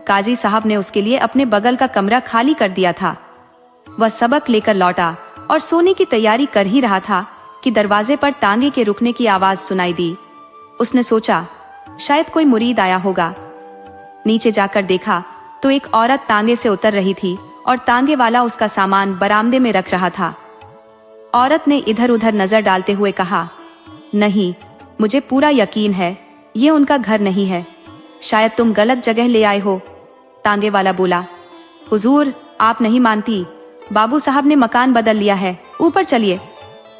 काजी साहब ने उसके लिए अपने बगल का कमरा खाली कर दिया था। वह सबक लेकर लौटा और सोने की तैयारी कर ही रहा था कि दरवाजे पर तांगे के रुकने की आवाज सुनाई दी। उसने सोचा शायद कोई मुरीद आया होगा। नीचे जाकर देखा तो एक औरत तांगे से उतर रही थी और तांगे वाला उसका सामान बरामदे में रख रहा था। औरत ने इधर उधर नजर डालते हुए कहा, नहीं, मुझे पूरा यकीन है ये उनका घर नहीं है। शायद तुम गलत जगह ले आए हो। तांगे वाला बोला, हुजूर आप नहीं मानती, बाबू साहब ने मकान बदल लिया है, ऊपर चलिए।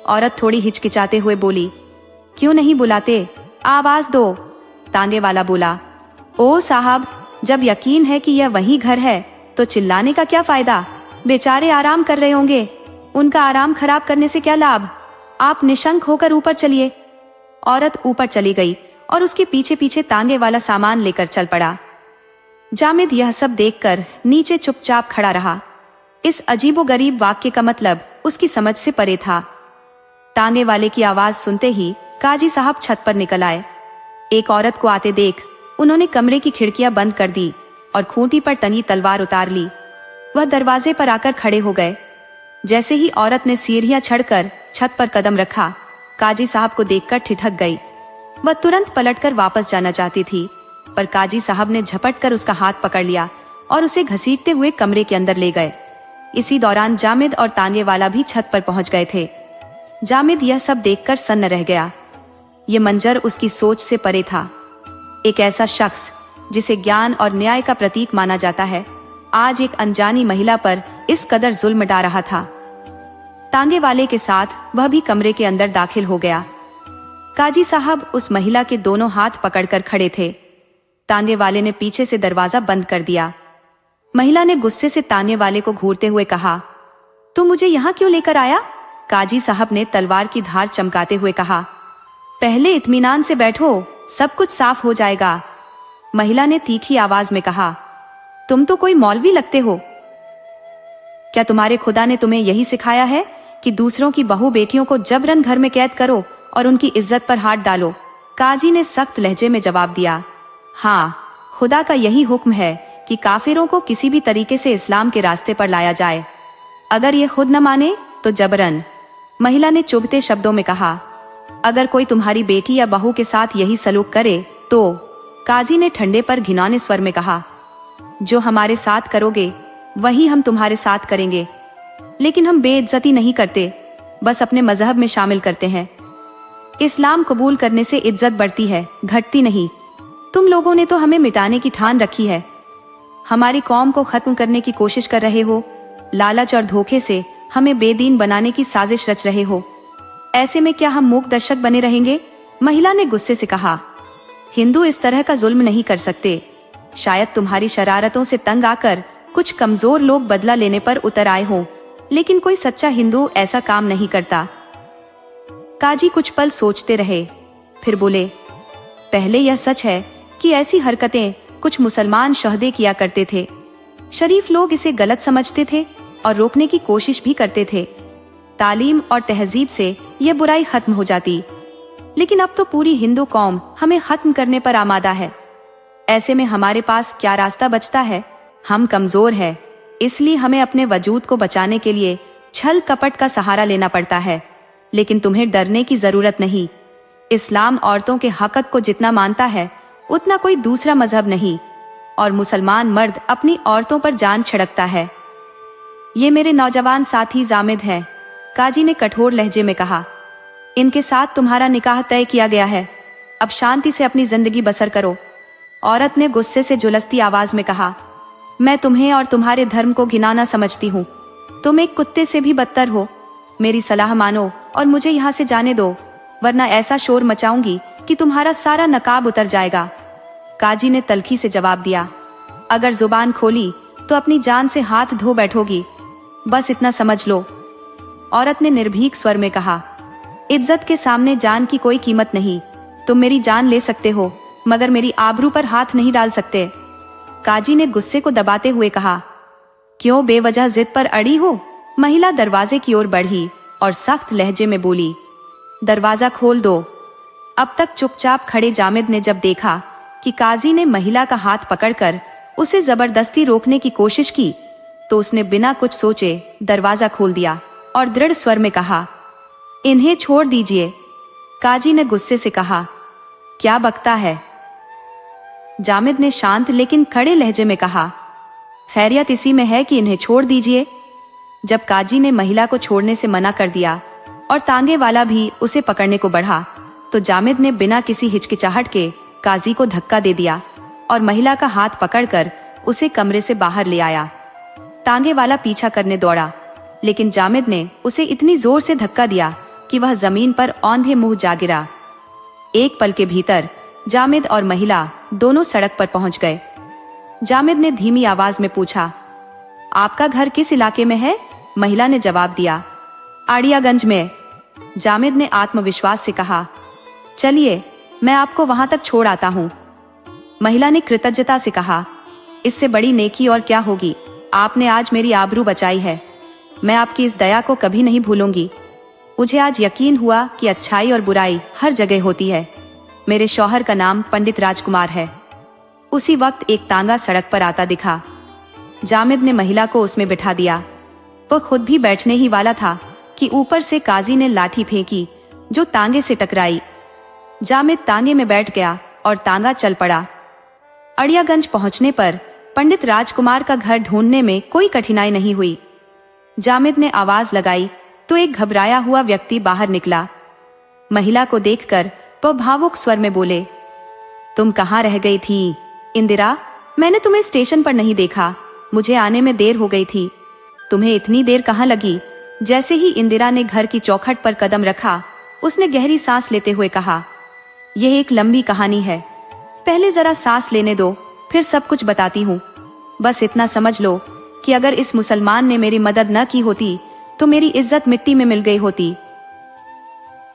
औरत थोड़ी हिचकिचाते हुए बोली, क्यों नहीं बुलाते, आवाज दो। तांगे वाला बोला, ओ साहब, जब यकीन है कि यह वही घर है तो चिल्लाने का क्या फायदा। बेचारे आराम कर रहे होंगे, उनका आराम खराब करने से क्या लाभ। आप निशंक होकर ऊपर चलिए। औरत ऊपर चली गई और उसके पीछे पीछे तांगे वाला सामान लेकर चल पड़ा। जामिद यह सब देखकर नीचे चुपचाप खड़ा रहा। इस अजीबोगरीब वाक्य का मतलब उसकी समझ से परे था। तांगे वाले की आवाज सुनते ही काजी साहब छत पर निकल आए। एक औरत को आते देख उन्होंने कमरे की खिड़कियां बंद कर दी और खूंटी पर टंगी तलवार उतार ली। वह दरवाजे पर आकर खड़े हो गए। जैसे ही औरत ने सीढ़ियां चढ़कर छत पर कदम रखा, काजी साहब को देखकर ठिठक गई। वह तुरंत पलटकर वापस जाना चाहती थी, पर काजी साहब ने झपटकर उसका हाथ पकड़ लिया और उसे घसीटते हुए कमरे के अंदर ले गए। इसी दौरान जामिद और तांगे वाला भी छत पर पहुंच गए थे। जामिद यह सब देखकर सन्न रह गया। ये मंजर उसकी सोच से परे था। एक ऐसा शख्स जिसे ज्ञान और न्याय का प्रतीक माना जाता है, आज एक अनजानी महिला पर इस कदर जुल्म डा रहा था। तांगे वाले के साथ वह भी कमरे के अंदर दाखिल हो गया। काजी साहब उस महिला के दोनों हाथ पकड़कर खड़े थे। तांगे वाले ने पीछे से दरवाजा बंद कर दिया। महिला ने गुस्से से तांगे वाले को घूरते हुए कहा, तू मुझे यहाँ क्यों लेकर आया। काजी साहब ने तलवार की धार चमकाते हुए कहा, पहले इत्मीनान से बैठो, सब कुछ साफ हो जाएगा। महिला ने तीखी आवाज में कहा, तुम तो कोई मौलवी लगते हो। क्या तुम्हारे खुदा ने तुम्हें यही सिखाया है कि दूसरों की बहू बेटियों को जबरन घर में कैद करो और उनकी इज्जत पर हाथ डालो। काजी ने सख्त लहजे में जवाब दिया, हाँ, खुदा का यही हुक्म है कि काफिरों को किसी भी तरीके से इस्लाम के रास्ते पर लाया जाए, अगर ये खुद न माने तो जबरन। महिला ने चुभते शब्दों में कहा, अगर कोई तुम्हारी बेटी या बहू के साथ यही सलूक करे तो। काजी ने ठंडे पर घिनौने स्वर में कहा, जो हमारे साथ करोगे वही हम तुम्हारे साथ करेंगे, लेकिन हम बेइज्जती नहीं करते, बस अपने मजहब में शामिल करते हैं। इस्लाम कबूल करने से इज्जत बढ़ती है, घटती नहीं। तुम लोगों ने तो हमें मिटाने की ठान रखी है, हमारी कौम को खत्म करने की कोशिश कर रहे हो, लालच और धोखे से हमें बेदीन बनाने की साजिश रच रहे हो। ऐसे में क्या हम मूक दर्शक बने रहेंगे। महिला ने गुस्से से कहा, हिंदू इस तरह का जुल्म नहीं कर सकते। शायद तुम्हारी शरारतों से तंग आकर कुछ कमजोर लोग बदला लेने पर उतर आए हों, लेकिन कोई सच्चा हिंदू ऐसा काम नहीं करता। काजी कुछ पल सोचते रहे, फिर बोले, पहले यह सच है कि ऐसी हरकतें कुछ मुसलमान शहदे किया करते थे। शरीफ लोग इसे गलत समझते थे और रोकने की कोशिश भी करते थे। तालीम और तहजीब से यह बुराई खत्म हो जाती, लेकिन अब तो पूरी हिंदू कौम हमें खत्म करने पर आमादा है। ऐसे में हमारे पास क्या रास्ता बचता है? हम कमजोर हैं, इसलिए हमें अपने वजूद को बचाने के लिए छल कपट का सहारा लेना पड़ता है। लेकिन तुम्हें डरने की जरूरत नहीं। इस्लाम औरतों के हक को जितना मानता है उतना कोई दूसरा मजहब नहीं, और मुसलमान मर्द अपनी औरतों पर जान छिड़कता है। ये मेरे नौजवान साथी जामिद हैं, काजी ने कठोर लहजे में कहा। इनके साथ तुम्हारा निकाह तय किया गया है, अब शांति से अपनी जिंदगी बसर करो। औरत ने गुस्से से झुलसती आवाज में कहा, मैं तुम्हें और तुम्हारे धर्म को घिनौना समझती हूँ। तुम एक कुत्ते से भी बदतर हो। मेरी सलाह मानो और मुझे यहाँ से जाने दो, वरना ऐसा शोर मचाऊंगी कि तुम्हारा सारा नकाब उतर जाएगा। काजी ने तल्खी से जवाब दिया, अगर जुबान खोली तो अपनी जान से हाथ धो बैठोगी, बस इतना समझ लो। औरत ने निर्भीक स्वर में कहा, इज्जत के सामने जान की कोई कीमत नहीं। तुम मेरी जान ले सकते हो, मगर मेरी आबरू पर हाथ नहीं डाल सकते। काजी ने गुस्से को दबाते हुए कहा, क्यों बेवजह जिद पर अड़ी हो? महिला दरवाजे की ओर बढ़ी और सख्त लहजे में बोली, दरवाजा खोल दो। अब तक चुपचाप खड़े जामिद ने जब देखा कि काजी ने महिला का हाथ पकड़कर उसे जबरदस्ती रोकने की कोशिश की, तो उसने बिना कुछ सोचे दरवाजा खोल दिया और दृढ़ स्वर में कहा, इन्हें छोड़ दीजिए। काजी ने गुस्से से कहा, क्या बकता है? जामिद ने शांत लेकिन खड़े लहजे में कहा, खैरियत इसी में है कि इन्हें छोड़ दीजिए। जब काजी ने महिला को छोड़ने से मना कर दिया और तांगे वाला भी उसे पकड़ने को बढ़ा, तो जामिद ने बिना किसी हिचकिचाहट के काजी को धक्का दे दिया और महिला का हाथ पकड़कर उसे कमरे से बाहर ले आया। तांगे वाला पीछा करने दौड़ा, लेकिन जामिद ने उसे इतनी जोर से धक्का दिया कि वह जमीन पर औंधे मुंह जा गिरा। एक पल के भीतर जामिद और महिला दोनों सड़क पर पहुंच गए। जामिद ने धीमी आवाज में पूछा, आपका घर किस इलाके में है? महिला ने जवाब दिया, आड़ियागंज में। जामिद ने आत्मविश्वास से कहा, चलिए मैं आपको वहां तक छोड़ आता हूं। महिला ने कृतज्ञता से कहा, इससे बड़ी नेकी और क्या होगी? आपने आज मेरी आबरू बचाई है। मैं आपकी इस दया को कभी नहीं भूलूंगी। मुझे आज यकीन हुआ कि अच्छाई और बुराई हर जगह होती है। मेरे शौहर का नाम पंडित राजकुमार है। उसी वक्त एक तांगा सड़क पर आता दिखा। जामिद ने महिला को उसमें बिठा दिया। वह खुद भी बैठने ही वाला था कि ऊपर से काजी ने लाठी फेंकी जो तांगे से टकराई। जामिद तांगे में बैठ गया और तांगा चल पड़ा। अड़ियागंज पहुंचने पर पंडित राजकुमार का घर ढूंढने में कोई कठिनाई नहीं हुई। जामिद ने आवाज लगाई तो एक घबराया हुआ व्यक्ति बाहर निकला। महिला को देखकर वह भावुक स्वर में बोले, तुम कहाँ रह गई थी इंदिरा? मैंने तुम्हें स्टेशन पर नहीं देखा। मुझे आने में देर हो गई थी। तुम्हें इतनी देर कहाँ लगी? जैसे ही इंदिरा ने घर की चौखट पर कदम रखा, उसने गहरी सांस लेते हुए कहा, यह एक लंबी कहानी है। पहले जरा सांस लेने दो, फिर सब कुछ बताती हूँ। बस इतना समझ लो कि अगर इस मुसलमान ने मेरी मदद न की होती तो मेरी इज्जत मिट्टी में मिल गई होती।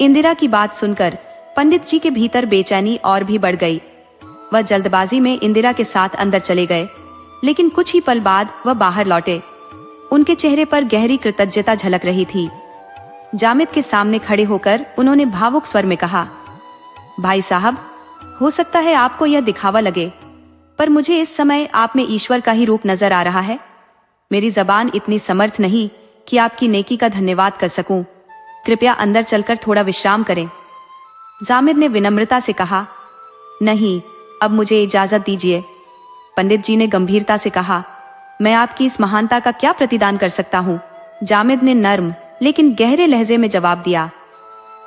इंदिरा की बात सुनकर पंडित जी के भीतर बेचैनी और भी बढ़ गई। वह जल्दबाजी में इंदिरा के साथ अंदर चले गए, लेकिन कुछ ही पल बाद वह बाहर लौटे। उनके चेहरे पर गहरी कृतज्ञता झलक रही थी। जामिद के सामने खड़े होकर उन्होंने भावुक स्वर में कहा, भाई साहब, हो सकता है आपको यह दिखावा लगे, पर मुझे इस समय आप में ईश्वर का ही रूप नजर आ रहा है। मेरी जबान इतनी समर्थ नहीं कि आपकी नेकी का धन्यवाद कर सकूं। कृपया अंदर चलकर थोड़ा विश्राम करें। जामिद ने विनम्रता से कहा, नहीं, अब मुझे इजाजत दीजिए। पंडित जी ने गंभीरता से कहा, मैं आपकी इस महानता का क्या प्रतिदान कर सकता हूँ? जामिद ने नर्म लेकिन गहरे लहजे में जवाब दिया,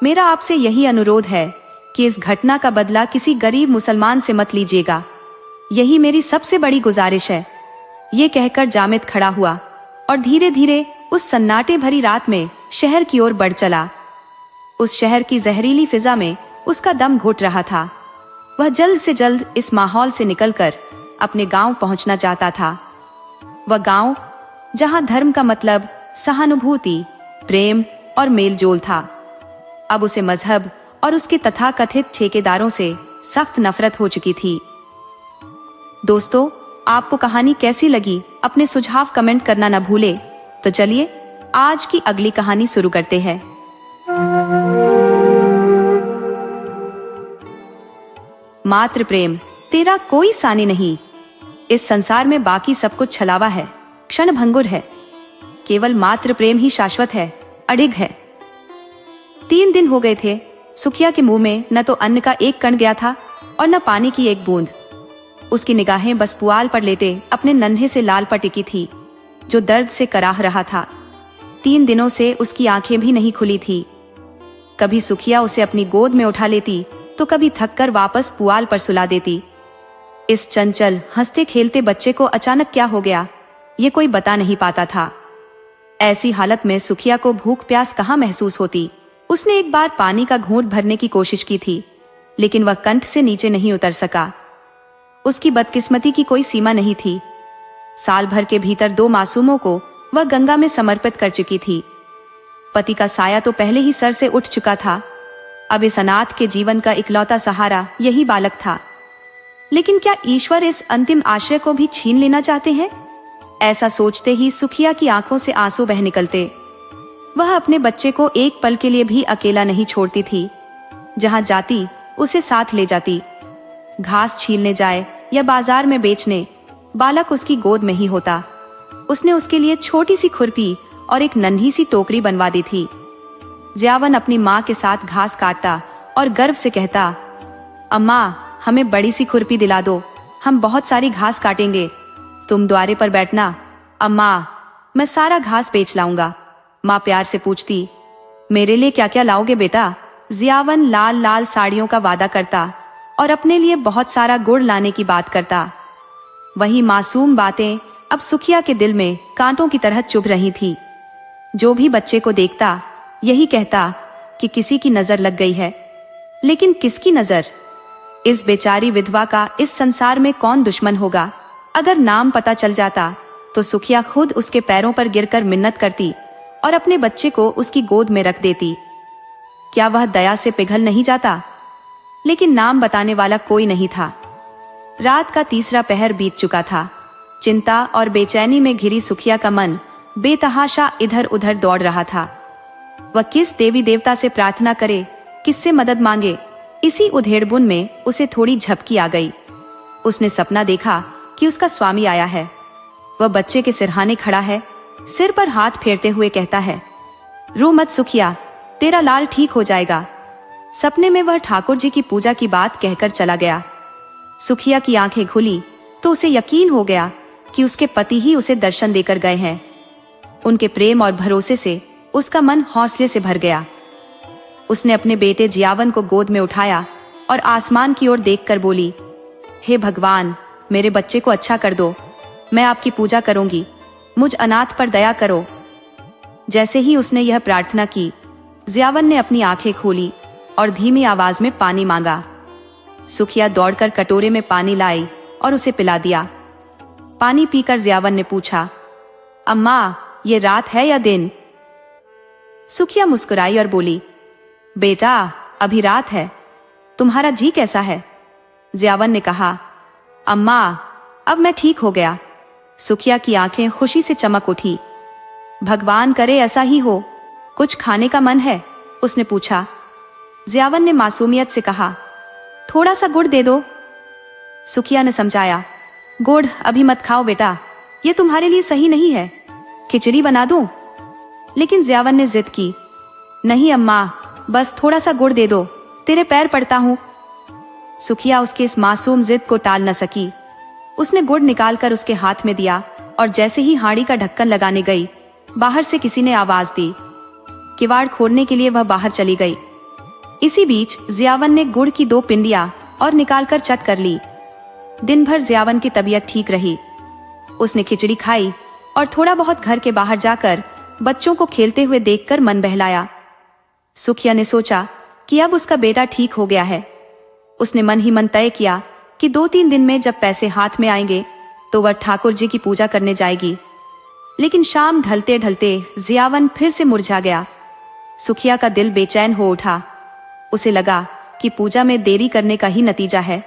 मेरा आपसे यही अनुरोध है कि इस घटना का बदला किसी गरीब मुसलमान से मत लीजिएगा। यही मेरी सबसे बड़ी गुजारिश है। ये कहकर जामिद खड़ा हुआ और धीरे धीरे उस सन्नाटे भरी रात में शहर की ओर बढ़ चला। उस शहर की जहरीली फिजा में उसका दम घुट रहा था। वह जल्द से जल्द इस माहौल से निकलकर अपने गांव पहुंचना चाहता था। वह गांव जहां धर्म का मतलब सहानुभूति, प्रेम और मेलजोल था, अब उसे मजहब और उसके तथाकथित ठेकेदारों से सख्त नफरत हो चुकी थी। दोस्तों, आपको कहानी कैसी लगी? अपने सुझाव कमेंट करना न भूले। तो चलिए आज की अगली कहानी शुरू करते हैं। मात्र प्रेम, तेरा कोई सानी नहीं। इस संसार में बाकी सब कुछ छलावा है, क्षण भंगुर है। केवल मात्र प्रेम ही शाश्वत है, अडिग है। 3 दिन हो गए थे। सुखिया के मुंह में न तो अन्न का एक कण गया था और न पानी की एक बूंद। उसकी निगाहें बस पुआल पर लेटे अपने नन्हे से लाल पर टिकी थी, जो दर्द से कराह रहा था। 3 दिनों से उसकी आंखें भी नहीं खुली थी। कभी सुखिया उसे अपनी गोद में उठा लेती तो कभी थककर वापस पुआल पर सुला देती। इस चंचल हंसते खेलते बच्चे को अचानक क्या हो गया, ये कोई बता नहीं पाता था। ऐसी हालत में सुखिया को भूख प्यास कहाँ महसूस होती। उसने एक बार पानी का घूंट भरने की कोशिश की थी, लेकिन वह कंठ से नीचे नहीं उतर सका। उसकी बदकिस्मती की कोई सीमा नहीं थी। साल भर के भीतर 2 मासूमों को वह गंगा में समर्पित कर चुकी थी। पति का साया तो पहले ही सर से उठ चुका था। अब इस अनाथ के जीवन का इकलौता सहारा यही बालक था। लेकिन क्या ईश्वर इस अंतिम आश्रय को भी छीन लेना चाहते हैं? ऐसा सोचते ही सुखिया की आंखों से आंसू बह निकलते। वह अपने बच्चे को एक पल के लिए भी अकेला नहीं छोड़ती थी। जहां जाती उसे साथ ले जाती। घास छीलने जाए या बाजार में बेचने, बालक उसकी गोद में ही होता। उसने उसके लिए छोटी सी खुरपी और एक नन्ही सी टोकरी बनवा दी थी। जियावन अपनी माँ के साथ घास काटता और गर्व से कहता, अम्मा, हमें बड़ी सी खुरपी दिला दो, हम बहुत सारी घास काटेंगे। तुम द्वारे पर बैठना, अम्मा, मैं सारा घास बेच लाऊंगा। माँ प्यार से पूछती, मेरे लिए क्या क्या लाओगे बेटा? जियावन लाल लाल साड़ियों का वादा करता और अपने लिए बहुत सारा गुड़ लाने की बात करता। वही मासूम बातें अब सुखिया के दिल में कांटों की तरह चुभ रही थी। जो भी बच्चे को देखता यही कहता कि किसी की नजर लग गई है। लेकिन किसकी नजर? इस बेचारी विधवा का इस संसार में कौन दुश्मन होगा? अगर नाम पता चल जाता तो सुखिया खुद उसके पैरों पर गिरकर मिन्नत करती और अपने बच्चे को उसकी गोद में रख देती। क्या वह दया से पिघल नहीं जाता? लेकिन नाम बताने वाला कोई नहीं था। रात का 3रा पहर बीत चुका था। चिंता और बेचैनी में घिरी सुखिया का मन बेतहाशा इधर उधर दौड़ रहा था। वह किस देवी देवता से प्रार्थना करे, किससे मदद मांगे? इसी उधेड़बुन में उसे थोड़ी झपकी आ गई। उसने सपना देखा कि उसका स्वामी आया है। वह बच्चे के सिरहाने खड़ा है, सिर पर हाथ फेरते हुए कहता है, रो मत सुखिया, तेरा लाल ठीक हो जाएगा। सपने में वह ठाकुर जी की पूजा की बात कहकर चला गया। सुखिया की आंखें खुली तो उसे यकीन हो गया कि उसके पति ही उसे दर्शन देकर गए हैं। उनके प्रेम और भरोसे से उसका मन हौसले से भर गया। उसने अपने बेटे जियावन को गोद में उठाया और आसमान की ओर देखकर बोली, हे भगवान, मेरे बच्चे को अच्छा कर दो। मैं आपकी पूजा करूंगी, मुझ अनाथ पर दया करो। जैसे ही उसने यह प्रार्थना की, जियावन ने अपनी आंखें खोली और धीमी आवाज में पानी मांगा। सुखिया दौड़कर कटोरे में पानी लाई और उसे पिला दिया। पानी पीकर जियावन ने पूछा, अम्मा, ये रात है या दिन? सुखिया मुस्कुराई और बोली, बेटा, अभी रात है। तुम्हारा जी कैसा है? जियावन ने कहा, अम्मा, अब मैं ठीक हो गया। सुखिया की आंखें खुशी से चमक उठी। भगवान करे ऐसा ही हो। कुछ खाने का मन है? उसने पूछा। जियावन ने मासूमियत से कहा, थोड़ा सा गुड़ दे दो। सुखिया ने समझाया, गुड़ अभी मत खाओ बेटा, ये तुम्हारे लिए सही नहीं है। खिचड़ी बना दूं? लेकिन जियावन ने जिद की, नहीं अम्मा, बस थोड़ा सा गुड़ दे दो, तेरे पैर पड़ता हूं। सुखिया उसके इस मासूम जिद को टाल न सकी। उसने गुड़ निकालकर उसके हाथ में दिया और जैसे ही हांडी का ढक्कन लगाने गई, बाहर से किसी ने आवाज दी। किवाड़ खोलने के लिए वह बाहर चली गई। इसी बीच जियावन ने गुड़ की 2 पिंडियां और निकालकर चट कर ली। दिन भर जियावन की तबीयत ठीक रही। उसने खिचड़ी खाई और थोड़ा बहुत घर के बाहर जाकर बच्चों को खेलते हुए देखकर मन बहलाया। सुखिया ने सोचा कि अब उसका बेटा ठीक हो गया है। उसने मन ही मन तय किया कि 2-3 दिन में जब पैसे हाथ में आएंगे तो वह ठाकुर जी की पूजा करने जाएगी। लेकिन शाम ढलते ढलते जियावन फिर से मुरझा गया। सुखिया का दिल बेचैन हो उठा। उसे लगा कि कि पूजा में देरी करने का ही नतीजा है।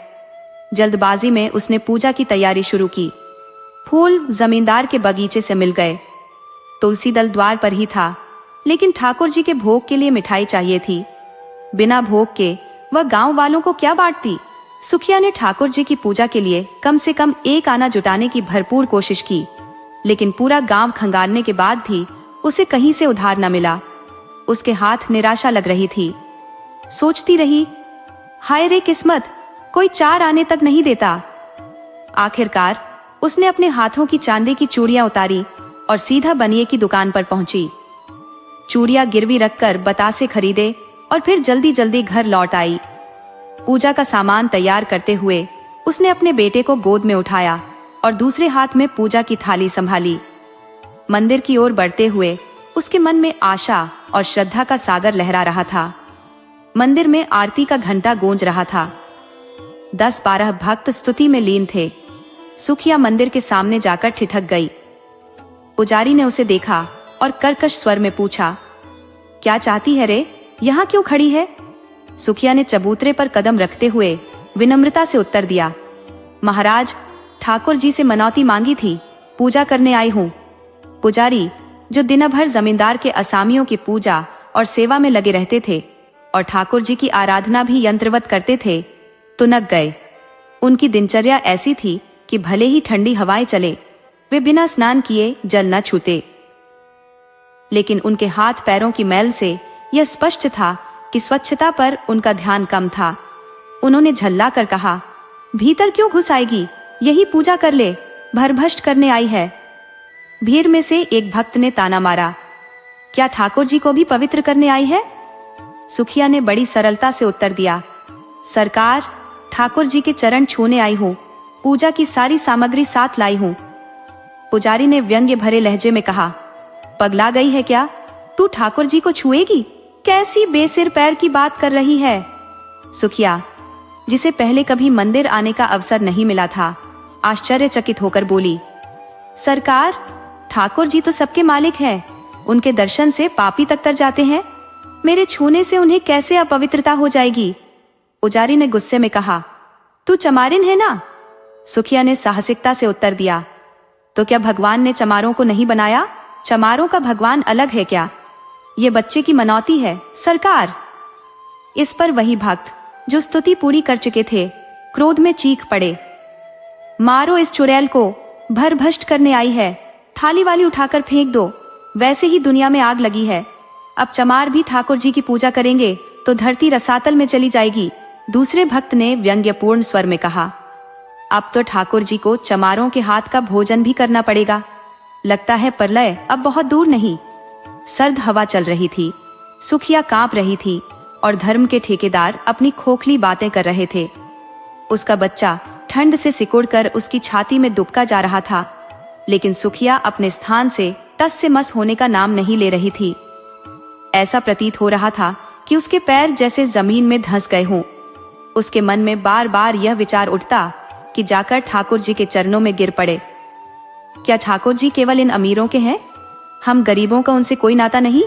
जल्दबाजी में उसने पूजा की तैयारी शुरू की। फूल जमींदार के बगीचे से मिल गए। तुलसी दल द्वार पर ही था, लेकिन ठाकुर जी के भोग के लिए मिठाई चाहिए थी। बिना भोग के वह गांव वालों को क्या बांटती। सुखिया ने ठाकुर जी की पूजा के लिए कम से कम एक आना जुटाने की भरपूर कोशिश की, लेकिन पूरा गांव खंगालने के बाद भी उसे कहीं से उधार न मिला। उसके हाथ निराशा लग रही थी। सोचती रही, हाय रे किस्मत, कोई 4 आने तक नहीं देता। आखिरकार उसने अपने हाथों की चांदी की चूड़ियां उतारी और सीधा बनिए की दुकान पर पहुंची। चूड़ियां गिरवी रखकर बतासे खरीदे और फिर जल्दी जल्दी घर लौट आई। पूजा का सामान तैयार करते हुए उसने अपने बेटे को गोद में उठाया और दूसरे हाथ में पूजा की थाली संभाली। मंदिर की ओर बढ़ते हुए उसके मन में आशा और श्रद्धा का सागर लहरा रहा था। मंदिर में आरती का घंटा गूंज रहा था। 10-12 भक्त स्तुति में लीन थे। सुखिया मंदिर के सामने जाकर ठिठक गई। पुजारी ने उसे देखा और कर्कश स्वर में पूछा, क्या चाहती है रे, यहाँ क्यों खड़ी है? सुखिया ने चबूतरे पर कदम रखते हुए विनम्रता से उत्तर दिया, महाराज, ठाकुर जी से मनौती मांगी थी, पूजा करने आई हूँ। पुजारी, जो दिन भर जमींदार के असामियों की पूजा और सेवा में लगे रहते थे और ठाकुर जी की आराधना भी यंत्रवत करते थे, तुनक गए। उनकी दिनचर्या ऐसी थी कि भले ही ठंडी हवाएं चले, वे बिना स्नान किए जल न छूते। लेकिन उनके हाथ पैरों की मैल से यह स्पष्ट था कि स्वच्छता पर उनका ध्यान कम था। उन्होंने झल्ला कर कहा, भीतर क्यों घुस आएगी, यही पूजा कर ले, भरभष्ट करने आई है। भीड़ में से एक भक्त ने ताना मारा, क्या ठाकुर जी को भी पवित्र करने आई है? सुखिया ने बड़ी सरलता से उत्तर दिया, सरकार, ठाकुर जी के चरण छूने आई हूँ, पूजा की सारी सामग्री साथ लाई हूँ। पुजारी ने व्यंग्य भरे लहजे में कहा, पगला गई है क्या, तू ठाकुर जी को छुएगी? कैसी बेसिर पैर की बात कर रही है? सुखिया, जिसे पहले कभी मंदिर आने का अवसर नहीं मिला था, आश्चर्यचकित होकर बोली, सरकार, ठाकुर जी तो सबके मालिक हैं, उनके दर्शन से पापी तक तर जाते हैं, मेरे छूने से उन्हें कैसे अपवित्रता हो जाएगी? पुजारी ने गुस्से में कहा, तू चमारिन है ना? सुखिया ने साहसिकता से उत्तर दिया, तो क्या भगवान ने चमारों को नहीं बनाया? चमारों का भगवान अलग है क्या? ये बच्चे की मनौती है, सरकार। इस पर वही भक्त जो स्तुति पूरी कर चुके थे क्रोध में चीख पड़े, मारो इस चुड़ैल को, भरभष्ट करने आई है, थाली वाली उठाकर फेंक दो, वैसे ही दुनिया में आग लगी है। अब चमार भी ठाकुर जी की पूजा करेंगे तो धरती रसातल में चली जाएगी। दूसरे भक्त ने व्यंग्यपूर्ण स्वर में कहा, अब तो ठाकुर जी को चमारों के हाथ का भोजन भी करना पड़ेगा। लगता है प्रलय अब बहुत दूर नहीं। सर्द हवा चल रही थी, सुखिया कांप रही थी और धर्म के ठेकेदार अपनी खोखली बातें कर रहे थे। उसका बच्चा ठंड से सिकुड़कर उसकी छाती में दुबका जा रहा था, लेकिन सुखिया अपने स्थान से तस से मस होने का नाम नहीं ले रही थी। ऐसा प्रतीत हो रहा था कि उसके पैर जैसे जमीन में धंस गए हों। उसके मन में बार बार यह विचार उठता कि जाकर ठाकुर जी के चरणों में गिर पड़े। क्या ठाकुर जी केवल इन अमीरों के हैं? हम गरीबों का उनसे कोई नाता नहीं?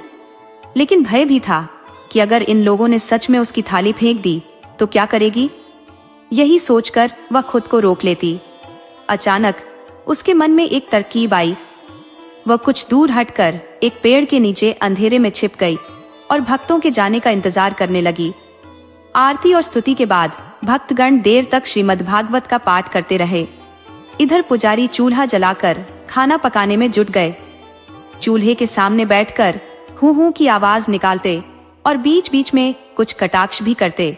लेकिन भय भी था कि अगर इन लोगों ने सच में उसकी थाली फेंक दी तो क्या करेगी? यही सोचकर वह खुद को रोक लेती। अचानक उसके मन में एक तरकीब आई। वह कुछ दूर हटकर एक पेड़ के नीचे अंधेरे में छिप गई और भक्तों के जाने का इंतजार करने लगी। आरती और स्तुति के बाद भक्तगण देर तक श्रीमद् भागवत का पाठ करते रहे। इधर पुजारी चूल्हा जलाकर खाना पकाने में जुट गए। चूल्हे के सामने बैठकर हूं हूं की आवाज निकालते और बीच बीच में कुछ कटाक्ष भी करते।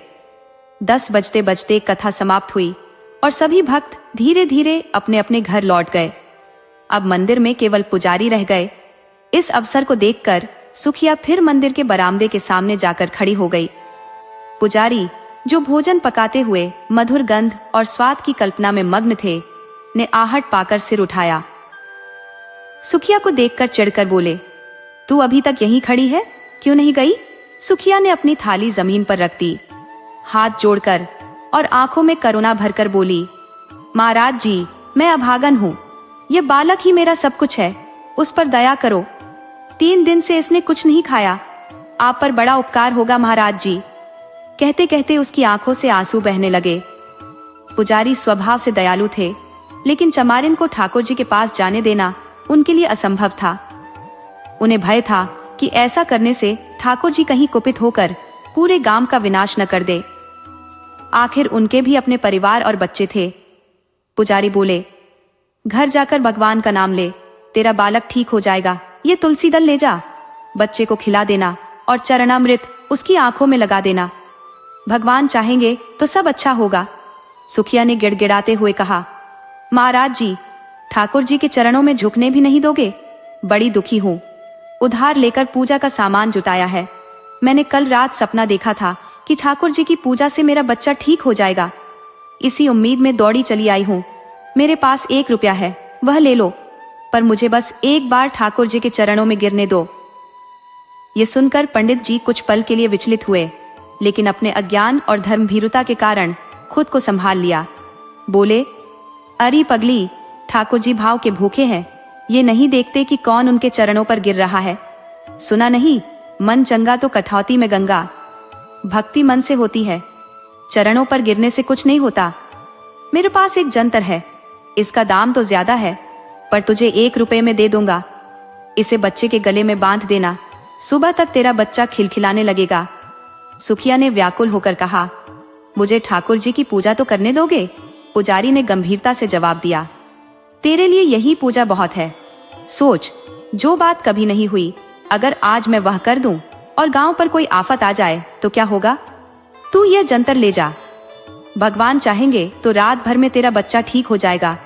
10 बजते बजते कथा समाप्त हुई और सभी भक्त धीरे धीरे अपने अपने घर लौट गए। अब मंदिर में केवल पुजारी रह गए। इस अवसर को देखकर सुखिया फिर मंदिर के बरामदे के सामने जाकर खड़ी हो गई। पुजारी, जो भोजन पकाते हुए मधुर गंध और स्वाद की कल्पना में मग्न थे, ने आहट पाकर सिर उठाया। सुखिया को देखकर चिढ़कर बोले, तू अभी तक यहीं खड़ी है, क्यों नहीं गई? सुखिया ने अपनी थाली जमीन पर रख दी, हाथ जोड़कर और आंखों में करुणा भरकर बोली, महाराज जी, मैं अभागन हूँ, ये बालक ही मेरा सब कुछ है, उस पर दया करो। 3 दिन से इसने कुछ नहीं खाया, आप पर बड़ा उपकार होगा महाराज जी। कहते कहते उसकी आंखों से आंसू बहने लगे। पुजारी स्वभाव से दयालु थे, लेकिन चमारिन को ठाकुर जी के पास जाने देना उनके लिए असंभव था। उन्हें भय था कि ऐसा करने से ठाकुर जी कहीं कुपित होकर पूरे गांव का विनाश न कर दे। आखिर उनके भी अपने परिवार और बच्चे थे। पुजारी बोले, घर जाकर भगवान का नाम ले, तेरा बालक ठीक हो जाएगा। ये तुलसी दल ले जा, बच्चे को खिला देना और चरणामृत उसकी आंखों में लगा देना। भगवान चाहेंगे तो सब अच्छा होगा। सुखिया ने गिड़गिड़ाते हुए कहा, महाराज जी, ठाकुर जी के चरणों में झुकने भी नहीं दोगे? बड़ी दुखी हूं। उधार लेकर पूजा का सामान जुटाया है। मैंने कल रात सपना देखा था कि ठाकुर जी की पूजा से मेरा बच्चा ठीक हो जाएगा। इसी उम्मीद में दौड़ी चली आई हूं। मेरे पास 1 रुपया है, वह ले लो, पर मुझे बस एक बार ठाकुर जी के चरणों में गिरने दो। ये सुनकर पंडित जी कुछ पल के लिए विचलित हुए, लेकिन अपने अज्ञान और धर्मभीरुता के कारण खुद को संभाल लिया। बोले, अरे पगली, ठाकुर जी भाव के भूखे हैं। ये नहीं देखते कि कौन उनके चरणों पर गिर रहा है? सुना नहीं, मन चंगा तो कठौती में गंगा। भक्ति मन से होती है, चरणों पर गिरने से कुछ नहीं होता। मेरे पास एक जंतर है, इसका दाम तो ज्यादा है, पर तुझे 1 रुपए में दे दूंगा। इसे बच्चे के गले में बांध देना, सुबह तक तेरा बच्चा खिलखिलाने लगेगा। सुखिया ने व्याकुल होकर कहा, मुझे ठाकुर जी की पूजा तो करने दोगे? पुजारी ने गंभीरता से जवाब दिया, तेरे लिए यही पूजा बहुत है। सोच, जो बात कभी नहीं हुई, अगर आज मैं वह कर दूं और गांव पर कोई आफत आ जाए तो क्या होगा? तू यह जंतर ले जा, भगवान चाहेंगे तो रात भर में तेरा बच्चा ठीक हो जाएगा।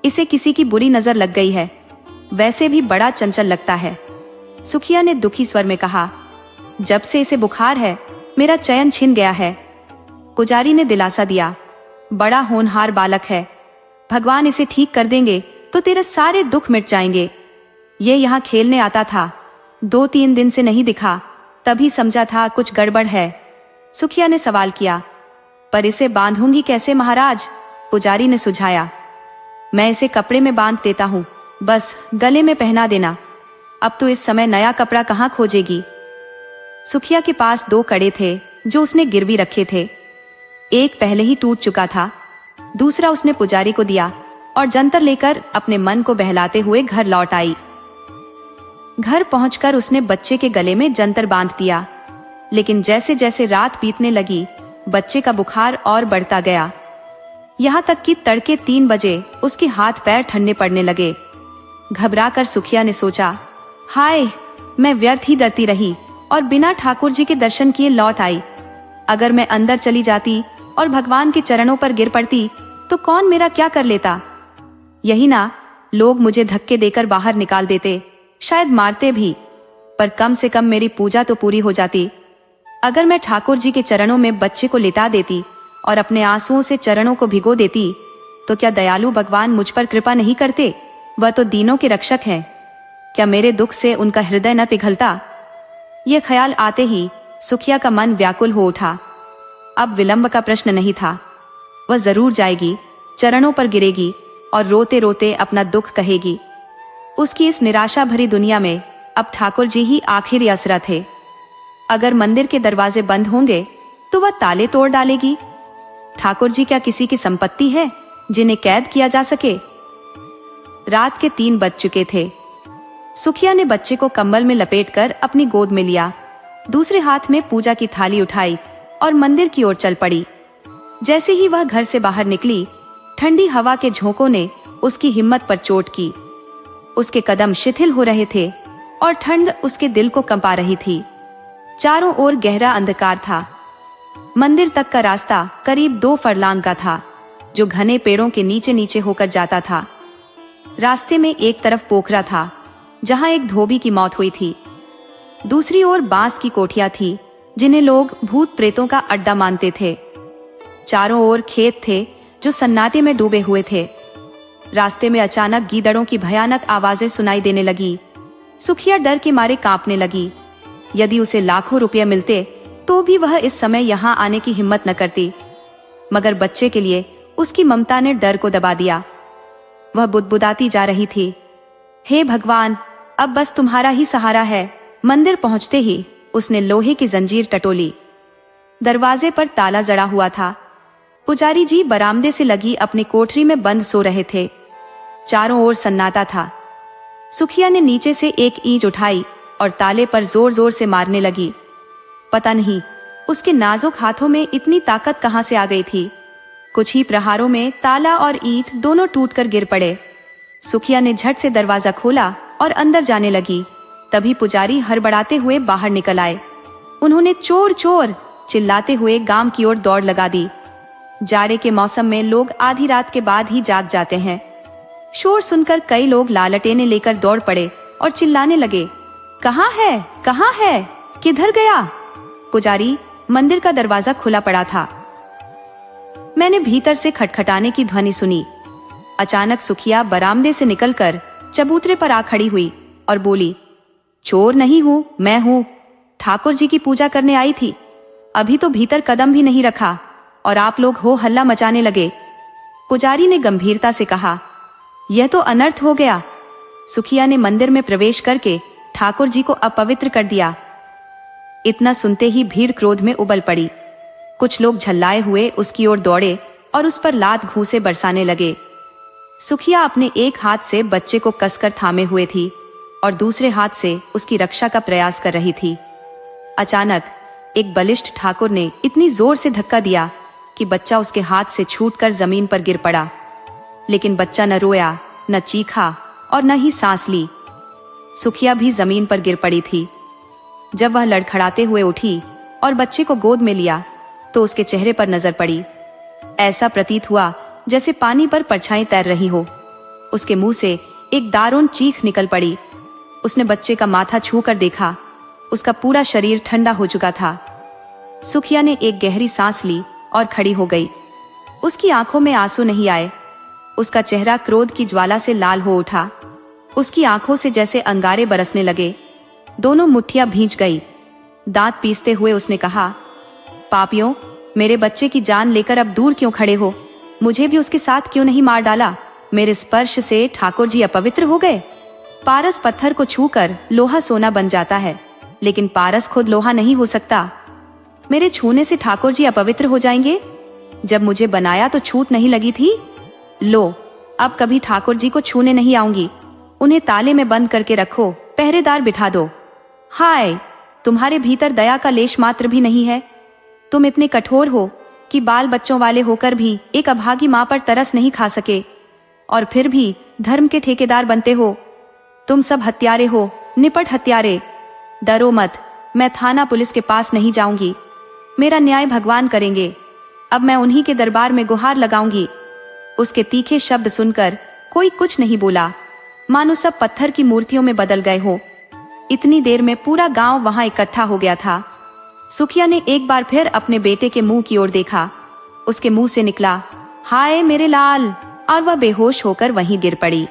इसे किसी की बुरी नजर लग गई है, वैसे भी बड़ा चंचल लगता है। सुखिया ने दुखी स्वर में कहा, जब से इसे बुखार है, मेरा चयन छिन गया है। पुजारी ने दिलासा दिया, बड़ा होनहार बालक है, भगवान इसे ठीक कर देंगे तो तेरे सारे दुख मिट जाएंगे। ये यहाँ खेलने आता था, 2-3 दिन से नहीं दिखा, तभी समझा था कुछ गड़बड़ है। सुखिया ने सवाल किया, पर इसे बांधूंगी कैसे महाराज? पुजारी ने सुझाया, मैं इसे कपड़े में बांध देता हूँ, बस गले में पहना देना। अब तो इस समय नया कपड़ा कहाँ खोजेगी? सुखिया के पास 2 कड़े थे जो उसने गिरवी रखे थे। एक पहले ही टूट चुका था, दूसरा उसने पुजारी को दिया और जंतर लेकर अपने मन को बहलाते हुए घर लौट आई। घर पहुंचकर उसने बच्चे के गले में जंतर बांध दिया, लेकिन जैसे जैसे रात बीतने लगी, बच्चे का बुखार और बढ़ता गया। यहाँ तक कि तड़के 3 बजे उसके हाथ पैर ठंडे पड़ने लगे। घबराकर सुखिया ने सोचा, हाय, मैं व्यर्थ ही डरती रही और बिना ठाकुर जी के दर्शन किए लौट आई। अगर मैं अंदर चली जाती और भगवान के चरणों पर गिर पड़ती तो कौन मेरा क्या कर लेता? यही ना, लोग मुझे धक्के देकर बाहर निकाल देते, शायद मारते भी, पर कम से कम मेरी पूजा तो पूरी हो जाती। अगर मैं ठाकुर जी के चरणों में बच्चे को लिटा देती और अपने आंसुओं से चरणों को भिगो देती, तो क्या दयालु भगवान मुझ पर कृपा नहीं करते? वह तो दीनों के रक्षक हैं। क्या मेरे दुख से उनका हृदय न पिघलता? यह ख्याल आते ही सुखिया का मन व्याकुल हो उठा। अब विलंब का प्रश्न नहीं था, वह जरूर जाएगी, चरणों पर गिरेगी और रोते रोते अपना दुख कहेगी। उसकी इस निराशा भरी दुनिया में अब ठाकुर जी ही आखिरी आसरा थे। अगर मंदिर के दरवाजे बंद होंगे तो वह ताले तोड़ डालेगी। ठाकुर जी क्या किसी की संपत्ति है जिन्हें कैद किया जा सके? रात के 3 बज चुके थे। सुखिया ने बच्चे को कंबल में लपेटकर अपनी गोद में लिया, दूसरे हाथ में पूजा की थाली उठाई और मंदिर की ओर चल पड़ी। जैसे ही वह घर से बाहर निकली, ठंडी हवा के झोंकों ने उसकी हिम्मत पर चोट की। उसके कदम शिथिल हो रहे थे और ठंड उसके दिल को कंपा रही थी। चारों ओर गहरा अंधकार था। मंदिर तक का रास्ता करीब 2 फरलांग का था, जो घने पेड़ों के नीचे नीचे होकर जाता था। रास्ते में एक तरफ पोखरा था, जहां एक धोबी की मौत हुई थी। दूसरी ओर बांस की कोठियां थी, जिन्हें लोग भूत प्रेतों का अड्डा मानते थे। चारों ओर खेत थे जो सन्नाटे में डूबे हुए थे। रास्ते में अचानक गीदड़ों की भयानक आवाजें सुनाई देने लगी। सुखिया डर के मारे कांपने लगी। यदि उसे लाखों रुपये मिलते तो भी वह इस समय यहाँ आने की हिम्मत न करती, मगर बच्चे के लिए उसकी ममता ने डर को दबा दिया। वह बुदबुदाती जा रही थी, हे भगवान, अब बस तुम्हारा ही सहारा है। मंदिर पहुंचते ही उसने लोहे की जंजीर टटोली। दरवाजे पर ताला जड़ा हुआ था। पुजारी जी बरामदे से लगी अपनी कोठरी में बंद सो रहे थे। चारों ओर सन्नाटा था। सुखिया ने नीचे से एक ईंट उठाई और ताले पर जोर जोर से मारने लगी। पता नहीं उसके नाजुक हाथों में इतनी ताकत कहां से आ गई थी। कुछ ही प्रहारों में ताला और ईंट दोनों टूटकर गिर पड़े। सुखिया ने झट से दरवाजा खोला और अंदर जाने लगी। तभी पुजारी हड़बड़ाते हुए बाहर निकल आए। उन्होंने चोर चोर चिल्लाते हुए गांव की ओर दौड़ लगा दी। जाड़े के मौसम में लोग आधी रात के बाद ही जाग जाते हैं। शोर सुनकर कई लोग लालटेने लेकर दौड़ पड़े और चिल्लाने लगे, कहाँ है, कहाँ है, किधर गया? पुजारी, मंदिर का दरवाजा खुला पड़ा था। मैंने भीतर से खटखटाने की ध्वनि सुनी। अचानक सुखिया बरामदे से निकलकर चबूतरे पर आ खड़ी हुई और बोली, चोर नहीं हूं, मैं हूं। ठाकुर जी की पूजा करने आई थी। अभी तो भीतर कदम भी नहीं रखा और आप लोग हो हल्ला मचाने लगे। पुजारी ने गंभीरता से कहा, यह तो अनर्थ हो गया। सुखिया ने मंदिर में प्रवेश करके ठाकुर जी को अपवित्र कर दिया। इतना सुनते ही भीड़ क्रोध में उबल पड़ी। कुछ लोग झल्लाए हुए उसकी ओर दौड़े और उस पर लात घूंसे बरसाने लगे। सुखिया अपने एक हाथ से बच्चे को कसकर थामे हुए थी और दूसरे हाथ से उसकी रक्षा का प्रयास कर रही थी। अचानक एक बलिष्ठ ठाकुर ने इतनी जोर से धक्का दिया कि बच्चा उसके हाथ से छूटकर जमीन पर गिर पड़ा। लेकिन बच्चा न रोया, न चीखा और न ही सांस ली। सुखिया भी जमीन पर गिर पड़ी थी। जब वह लड़खड़ाते हुए उठी और बच्चे को गोद में लिया तो उसके चेहरे पर नजर पड़ी। ऐसा प्रतीत हुआ जैसे पानी पर परछाई तैर रही हो। उसके मुंह से एक दारुण चीख निकल पड़ी। उसने बच्चे का माथा छू कर देखा। उसका पूरा शरीर ठंडा हो चुका था। सुखिया ने एक गहरी सांस ली और खड़ी हो गई। उसकी आंखों में आंसू नहीं आए। उसका चेहरा क्रोध की ज्वाला से लाल हो उठा। उसकी आंखों से जैसे अंगारे बरसने लगे। दोनों मुट्ठियां भींच गई। दांत पीसते हुए उसने कहा, पापियों, मेरे बच्चे की जान लेकर अब दूर क्यों खड़े हो? मुझे भी उसके साथ क्यों नहीं मार डाला? मेरे स्पर्श से ठाकुर जी अपवित्र हो गए। पारस पत्थर को छूकर लोहा सोना बन जाता है, लेकिन पारस खुद लोहा नहीं हो सकता। मेरे छूने से ठाकुर जी अपवित्र हो जाएंगे? जब मुझे बनाया तो छूट नहीं लगी थी। लो, अब कभी ठाकुर जी को छूने नहीं आऊंगी। उन्हें ताले में बंद करके रखो, पहरेदार बिठा दो। हाय, तुम्हारे भीतर दया का लेश मात्र भी नहीं है। तुम इतने कठोर हो कि बाल बच्चों वाले होकर भी एक अभागी मां पर तरस नहीं खा सके, और फिर भी धर्म के ठेकेदार बनते हो। तुम सब हत्यारे हो, निपट हत्यारे। डरो मत, मैं थाना पुलिस के पास नहीं जाऊंगी। मेरा न्याय भगवान करेंगे। अब मैं उन्हीं के दरबार में गुहार लगाऊंगी। उसके तीखे शब्द सुनकर कोई कुछ नहीं बोला, मानो सब पत्थर की मूर्तियों में बदल गए हो। इतनी देर में पूरा गांव वहां इकट्ठा हो गया था। सुखिया ने एक बार फिर अपने बेटे के मुंह की ओर देखा। उसके मुंह से निकला, हाय मेरे लाल, और वह बेहोश होकर वहीं गिर पड़ी।